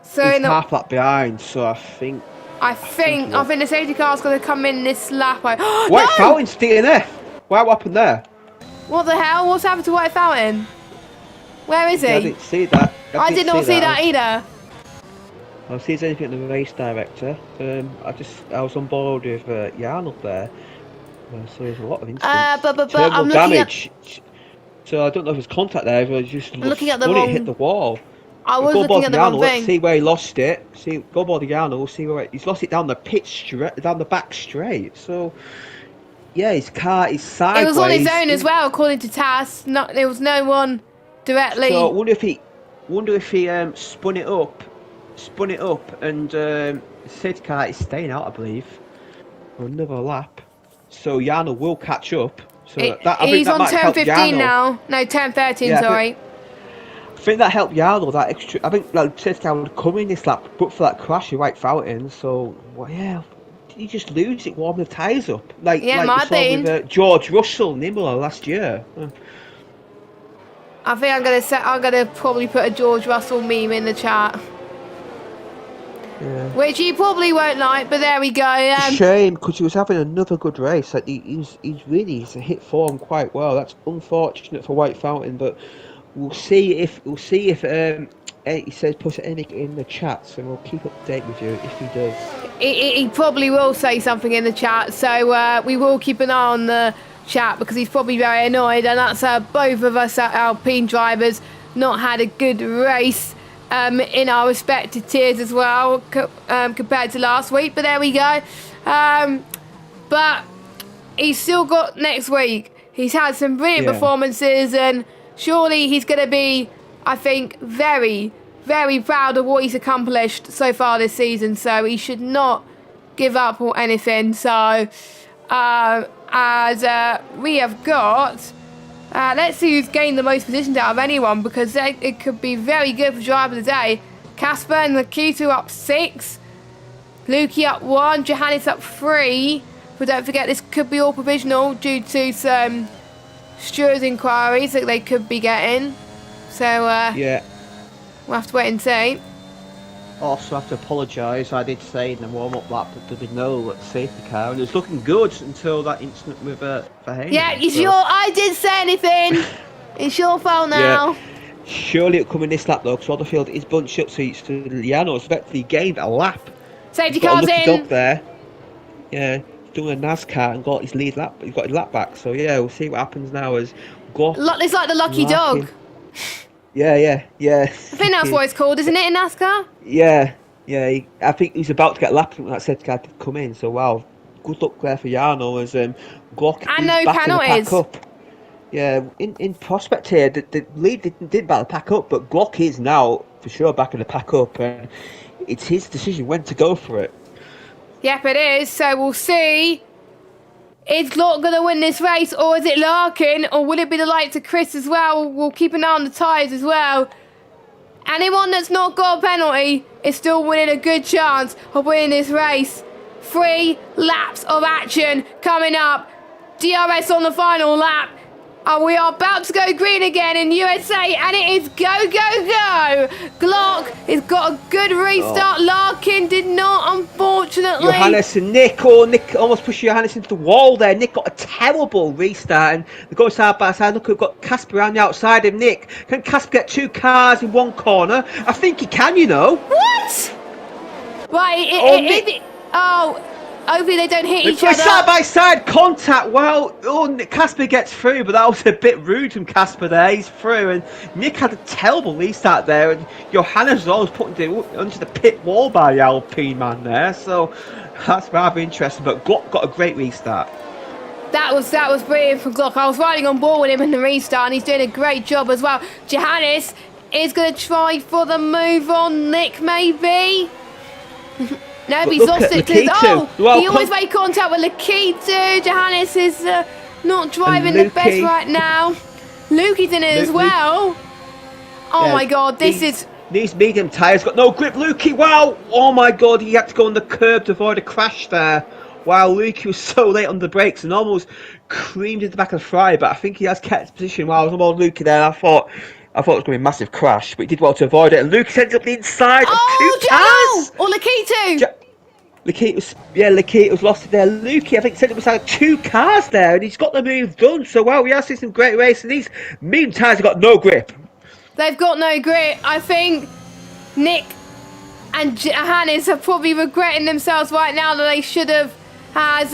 [SPEAKER 1] So
[SPEAKER 2] he's half lap behind, so I think
[SPEAKER 1] the safety car's going to come in this lap.
[SPEAKER 2] White Fountain's DNF. What happened there?
[SPEAKER 1] What the hell? What's happened to White Fountain? Where is he?
[SPEAKER 2] I didn't see that.
[SPEAKER 1] I did not see that either.
[SPEAKER 2] I see there's anything in the race director. I was on board with Jan up there. So there's a lot of incidents.
[SPEAKER 1] But
[SPEAKER 2] Thermal
[SPEAKER 1] I'm
[SPEAKER 2] damage. So I don't know if it's contact there, but just
[SPEAKER 1] looking at the
[SPEAKER 2] when
[SPEAKER 1] wrong...
[SPEAKER 2] it hit the wall.
[SPEAKER 1] I was
[SPEAKER 2] Go
[SPEAKER 1] looking at the wrong
[SPEAKER 2] Bordiano, let's
[SPEAKER 1] thing.
[SPEAKER 2] see where he lost it. Go Bordiano, we'll see where he's lost it down the down the back straight. So yeah, his car is sideways.
[SPEAKER 1] It was on his own as well, according to Taz. There was no one directly.
[SPEAKER 2] So I wonder if he spun it up, and safety car is staying out, I believe, for another lap. So Jarno will catch up. So
[SPEAKER 1] he's on turn 15
[SPEAKER 2] Jarno.
[SPEAKER 1] now. No, turn 13. Sorry.
[SPEAKER 2] I think that helped Jarno. That extra. I think like safety car would come in this lap, but for that crash, he right fountain. So yeah. Did he just lose it warming the tyres up? Like we saw with George Russell in Imola last year.
[SPEAKER 1] I think I'm gonna probably put a George Russell meme in the chat.
[SPEAKER 2] Yeah.
[SPEAKER 1] Which he probably won't like, but there we go.
[SPEAKER 2] Shame, because he was having another good race. Like he's hit form quite well. That's unfortunate for White Fountain, but we'll see if he says put it in the chat, so we'll keep up to date with you if he does.
[SPEAKER 1] He probably will say something in the chat, so we will keep an eye on the chat because he's probably very annoyed, and that's both of us Alpine drivers not had a good race in our respective tiers as well compared to last week, but there we go. But he's still got next week. He's had some brilliant performances, and surely he's going to be, I think, very, very proud of what he's accomplished so far this season, so he should not give up or anything. So as we have got, let's see who's gained the most positions out of anyone, because it could be very good for driver of the day. Casper and Lakitu up 6, Lukey up 1, Johannes up 3. But don't forget, this could be all provisional due to some stewards inquiries that they could be getting. So yeah, we'll have to wait and see.
[SPEAKER 2] Also have to apologise, I did say in the warm-up lap that there'd be no safety car, and it was looking good until that incident with Verheyen.
[SPEAKER 1] Yeah, I did say anything. It's your fault now.
[SPEAKER 2] Yeah. Surely it'll come in this lap though, because Rotherfield is bunched up, so Liano's effectively gained a lap.
[SPEAKER 1] Safety car's in.
[SPEAKER 2] Dog there. Yeah, he's doing a NASCAR and got his lead lap. He's got his lap back. So yeah, we'll see what happens now as Glock.
[SPEAKER 1] It's like the lucky dog.
[SPEAKER 2] Yeah.
[SPEAKER 1] I think that's what it's called, isn't it, in NASCAR?
[SPEAKER 2] Yeah. I think he's about to get lapped when that safety car did come in. So wow, good luck there for Jarno as Glock
[SPEAKER 1] and no
[SPEAKER 2] back
[SPEAKER 1] penalties.
[SPEAKER 2] In the pack up. Yeah, in prospect here, the lead didn't battle the pack up, but Glock is now for sure back in the pack up, and it's his decision when to go for it.
[SPEAKER 1] Yep, it is. So we'll see. Is Glock going to win this race, or is it Larkin, or will it be the likes of Chris as well? We'll keep an eye on the tyres as well. Anyone that's not got a penalty is still winning a good chance of winning this race. 3 laps of action coming up. DRS on the final lap. And we are about to go green again in USA, and it is go, go, go. Glock has got a good restart. Larkin did not, unfortunately.
[SPEAKER 2] Johannes and Nick almost pushed Johannes into the wall there. Nick got a terrible restart, and they go side by side. Look, we've got Casper around the outside of Nick. Can Casper get 2 cars in one corner? I think he can, you know.
[SPEAKER 1] What? Right, hopefully they don't hit each other.
[SPEAKER 2] Side by side contact. Well, Casper gets through, but that was a bit rude from Casper there. He's through, and Nick had a terrible restart there, and Johannes was always put under the pit wall by the Alpine man there. So that's rather interesting. But Glock got a great restart.
[SPEAKER 1] That was brilliant from Glock. I was riding on board with him in the restart, and he's doing a great job as well. Johannes is going to try for the move on Nick, maybe. No, he's lost it to he always made contact with Lakitu. Johannes is not driving the best right now. Lukey's in it as well. Oh my god, these
[SPEAKER 2] medium tyres got no grip. Lukey, wow! Oh my god, he had to go on the curb to avoid a crash there. Wow, Lukey was so late on the brakes and almost creamed into the back of the fry, but I think he has kept his position while I was on board Lukey there. I thought it was going to be a massive crash, but he did well to avoid it. And Lukey ends up the inside of 2 cars.
[SPEAKER 1] Or Lakitu.
[SPEAKER 2] Lakitu was lost there. Lukey, I think, said it was like 2 cars there, and he's got the move done. So, wow, we have seen some great racing. These medium tyres have got no grip.
[SPEAKER 1] They've got no grip. I think Nick and Johannes are probably regretting themselves right now that they should have, as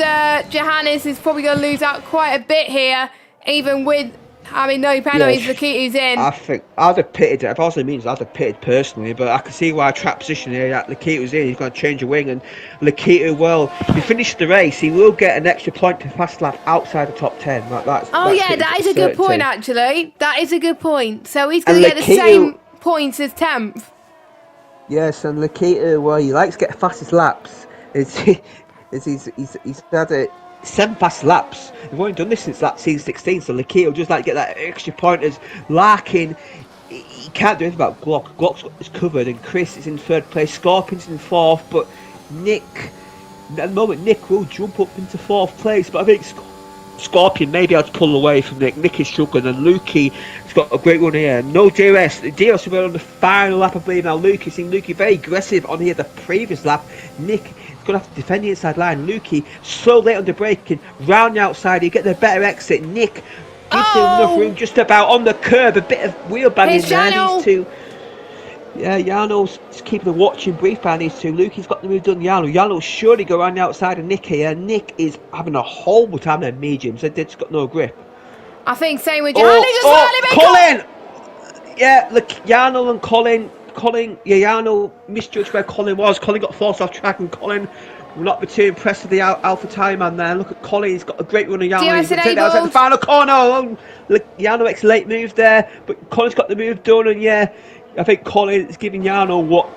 [SPEAKER 1] Johannes is probably going to lose out quite a bit here, even with I mean, no penalties. Lakitu's in.
[SPEAKER 2] I think I'd have pitted it. If I was the means, I'd have pitted personally. But I can see why trap position here. That Lakitu's in. He's going to change a wing, and Lakitu will. If he finishes the race, he will get an extra point to fast lap outside the top 10. That's
[SPEAKER 1] That is a good point. Actually, that is a good point. So he's going to get the same points as 10th.
[SPEAKER 2] Yes, and Lakitu, well, he likes to get fastest laps. He's had 7 fast laps. They've only done this since that season 16, so Lakitu just like to get that extra point as Larkin. He can't do anything about Glock. Glock's covered, and Chris is in 3rd place. Scorpion's in 4th, but Nick, at the moment, Nick will jump up into 4th place, but I think Scorpion may be able to pull away from Nick. Nick is struggling, and Lukey has got a great run here. No DRS. DRS will be on the final lap, I believe. Now Lukey, seeing Lukey very aggressive on here the previous lap. Nick is going to have to defend the inside line. Lukey so late on the braking, round the outside, he get the better exit. Nick gives him enough room just about on the curb, a bit of wheel banging there. These two. Yeah, Jarno's just keeping a watching brief by these two. Lukey's got the move done. Jarno surely go around the outside of Nick here. Nick is having a horrible time there, mediums. They've just got no grip.
[SPEAKER 1] I think same with Jarno as well.
[SPEAKER 2] Colin! Yeah, look, Jarno and Colin, Jarno misjudged where Colin was. Colin got forced off track, and Colin will not be too impressed with the Alpha time man there. Look at Colin, he's got a great run of Jarno. He's going to take that outside the final corner. Look, Jarno makes a late move there, but Colin's got the move done, and yeah, I think Colin is giving Jarno what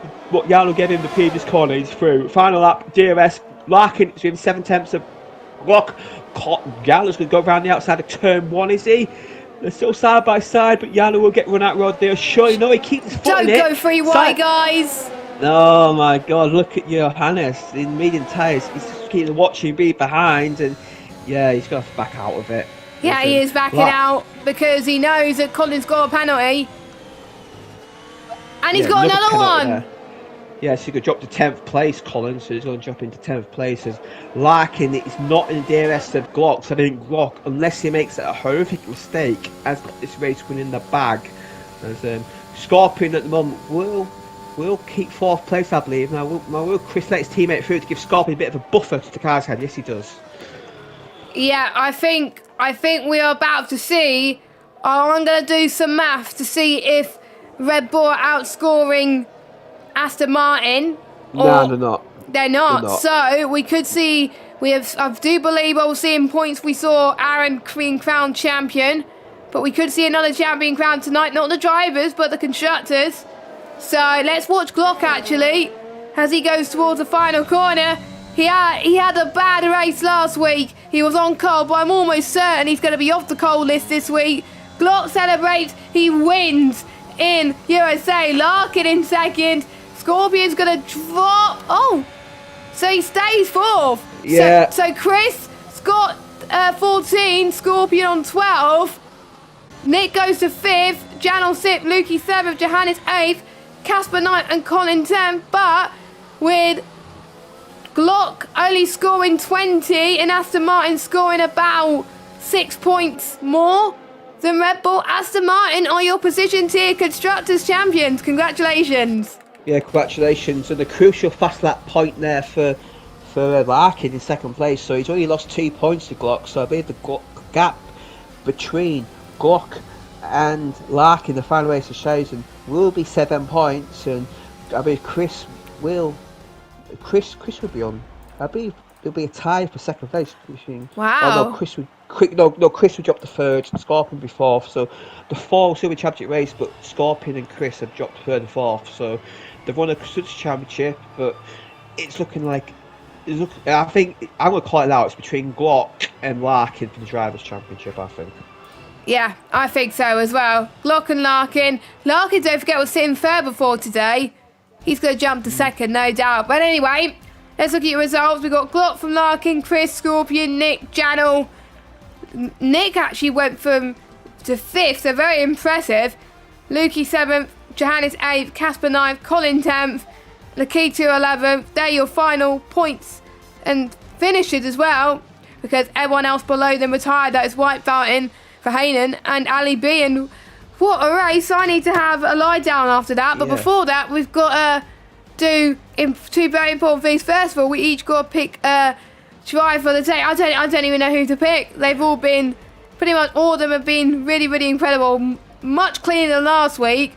[SPEAKER 2] Jarno gave him the previous corner. He's through. Final lap, DRS. Larkin is within 7 tenths of Glock. Jarno's going to go around the outside of turn 1, is he? They're still side by side, but Jarno will get run out road there. Surely, no, he keeps his foot in it.
[SPEAKER 1] Don't go 3 wide, guys.
[SPEAKER 2] Oh my God, look at Johannes in medium tyres. He's just keeping the watching beat behind, and yeah, he's going to back out of it.
[SPEAKER 1] Yeah, he is backing out because he knows that Colin's got a penalty. And he's got another one. There.
[SPEAKER 2] Yeah, so he could drop to 10th place, Colin, so he's going to drop into 10th place. As Larkin is not in the DRS of Glock, so I think Glock, unless he makes a horrific mistake, has got this race win in the bag. As Scorpion at the moment will keep 4th place, I believe. Now will Chris let his teammate through to give Scorpion a bit of a buffer to the car's head? Yes, he does.
[SPEAKER 1] Yeah, I think we are about to see. I'm going to do some maths to see if Red Bull are outscoring Aston Martin.
[SPEAKER 2] No, they're not.
[SPEAKER 1] They're not. So we could see. I do believe we'll see in points we saw Aaron being crowned champion, but we could see another champion crowned tonight. Not the drivers, but the constructors. So let's watch Glock actually as he goes towards the final corner. He had a bad race last week. He was on coal, but I'm almost certain he's going to be off the coal list this week. Glock celebrates. He wins in USA. Larkin in 2nd. Scorpion's going to drop. Oh, so he stays 4th.
[SPEAKER 2] Yeah.
[SPEAKER 1] So Chris, Scott 14, Scorpion on 12. Nick goes to 5th. Jan on 6th. Lukey 7th. Johannes 8th. Casper 9th and Colin 10th. But with Glock only scoring 20 and Aston Martin scoring about 6 points more than Red Bull. Aston Martin are your position tier constructors champions. Congratulations.
[SPEAKER 2] Yeah, congratulations. And the crucial fast lap point there for Larkin in 2nd place. So he's only lost 2 points to Glock. So I believe the gap between Glock and Larkin, the final race of Shausen, will be 7 points. And I believe Chris will be on. I believe there'll be a tie for 2nd place.
[SPEAKER 1] Wow.
[SPEAKER 2] Oh, no, Chris would drop to 3rd, Scorpion be 4th. So the 4 will still be championship race, but Scorpion and Chris have dropped 3rd and 4th. So they've won a Constructors Championship, but it's looking like. I think I'm going to call it out. It's between Glock and Larkin for the Drivers' Championship, I think.
[SPEAKER 1] Yeah, I think so as well. Glock and Larkin. Larkin, don't forget, was sitting 3rd before today. He's going to jump to 2nd, no doubt. But anyway, let's look at your results. We've got Glock from Larkin, Chris, Scorpion, Nick, Janel. Nick actually went to 5th, so very impressive. Lukey 7th, Johannes 8th, Casper 9th, Colin 10th, Lakitu 11th. They're your final points and finishes as well, because everyone else below them retired. That is white belting for Hayden and Ali B. And what a race. I need to have a lie down after that. But before that, we've got to do 2 very important things. First of all, we each got to pick a driver for the day. I don't even know who to pick. They've all been pretty much all of them have been really, really incredible. Much cleaner than last week.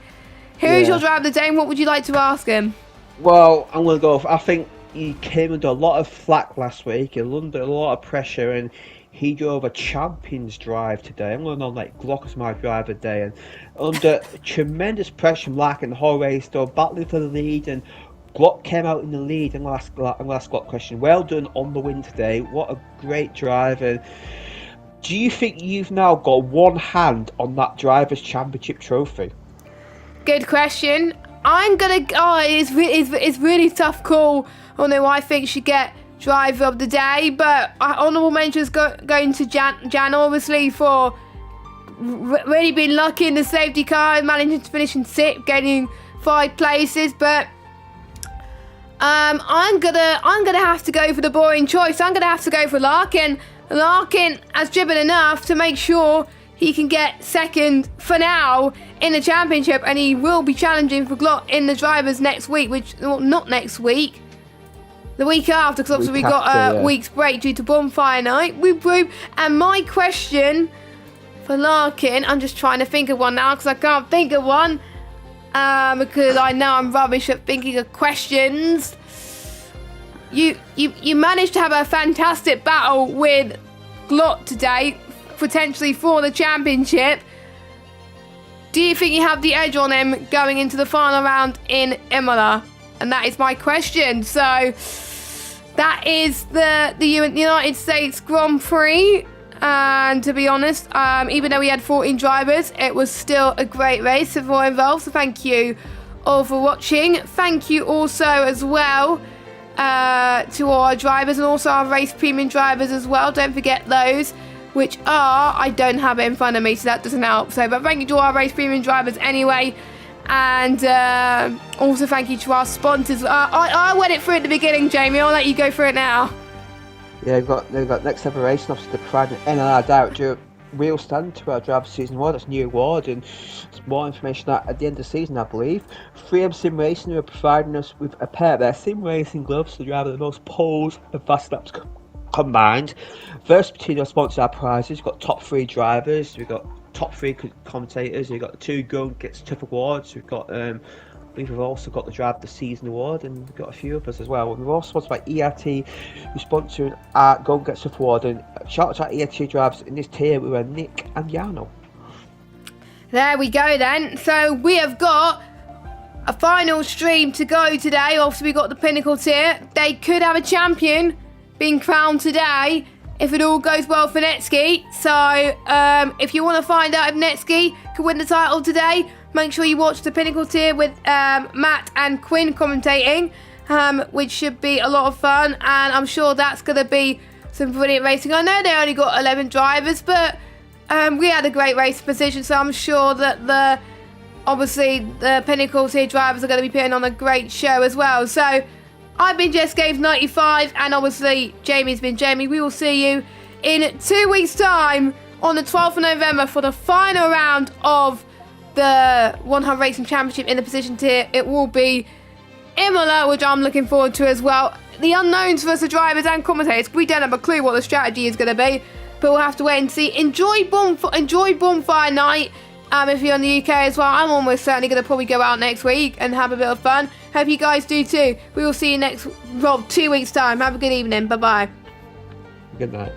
[SPEAKER 1] Who's your driver of the day and what would you like to ask him?
[SPEAKER 2] Well, I'm going to go. I think he came under a lot of flack last week. He was under a lot of pressure and he drove a champion's drive today. I'm going to let Glock as my driver today. And under tremendous pressure from Larkin the whole race, though, battling for the lead. And Glock came out in the lead in last Glock question. Well done on the win today. What a great drive. And do you think you've now got one hand on that Drivers' Championship trophy?
[SPEAKER 1] Good question. I'm gonna. It's really tough call on who I think should get driver of the day, but honourable mentions going to Jan obviously for really being lucky in the safety car, managing to finish in 6th, getting 5 places. But I'm gonna have to go for the boring choice. I'm gonna have to go for Larkin. Larkin has driven enough to make sure he can get 2nd for now in the championship, and he will be challenging for Glock in the drivers next week, not next week, the week after, because obviously we got a week's break due to bonfire night. And my question for Larkin, I'm just trying to think of one now because I can't think of one, because I know I'm rubbish at thinking of questions. You managed to have a fantastic battle with Glock today, potentially for the championship. Do you think you have the edge on him going into the final round in Imola? And that is my question. So that is the United States Grand Prix. And to be honest, even though we had 14 drivers, it was still a great race of all involved. So thank you all for watching. Thank you also as well to all our drivers and also our race premium drivers as well. Don't forget those, which are, I don't have it in front of me, so that doesn't help. So, but thank you to all our race premium drivers anyway. And also thank you to our sponsors. I went it through at the beginning, Jamie. I'll let you go through it now.
[SPEAKER 2] Yeah, they've got next ever racing officer, the Pride and NLR Director Wheel Stand to our driver season award. That's a new award, and there's more information at the end of the season, I believe. 3M Sim Racing, who are providing us with a pair of their sim racing gloves to drive the most poles and fast laps combined. First between our sponsors, our prizes, we've got top 3 drivers, we've got top 3 commentators, we've got the 2 Gun Gets Tough awards, we've got we've also got the Drive the Season award, and we've got a few others as well. We're also sponsored by ERT, who's sponsoring our Gun Gets Tough award, and shout out to our ERT drivers in this tier. We were Nick and Yano.
[SPEAKER 1] There we go then. So we have got a final stream to go today. Obviously we got the Pinnacle tier. They could have a champion being crowned today if it all goes well for Netsky. So if you want to find out if Netsky can win the title today, make sure you watch the Pinnacle tier with Matt and Quinn commentating, which should be a lot of fun, and I'm sure that's going to be some brilliant racing. I know they only got 11 drivers, but we had a great race position, so I'm sure that obviously the Pinnacle tier drivers are going to be putting on a great show as well. So I've been Jess Games 95, and obviously Jamie's been Jamie. We will see you in 2 weeks' time on the 12th of November for the final round of the 100 Racing Championship in the position tier. It will be Imola, which I'm looking forward to as well. The unknowns versus drivers and commentators. We don't have a clue what the strategy is going to be, but we'll have to wait and see. Enjoy Bonfire Night if you're in the UK as well. I'm almost certainly going to probably go out next week and have a bit of fun. Hope you guys do too. We will see you next 2 weeks' time. Have a good evening. Bye-bye.
[SPEAKER 2] Good night.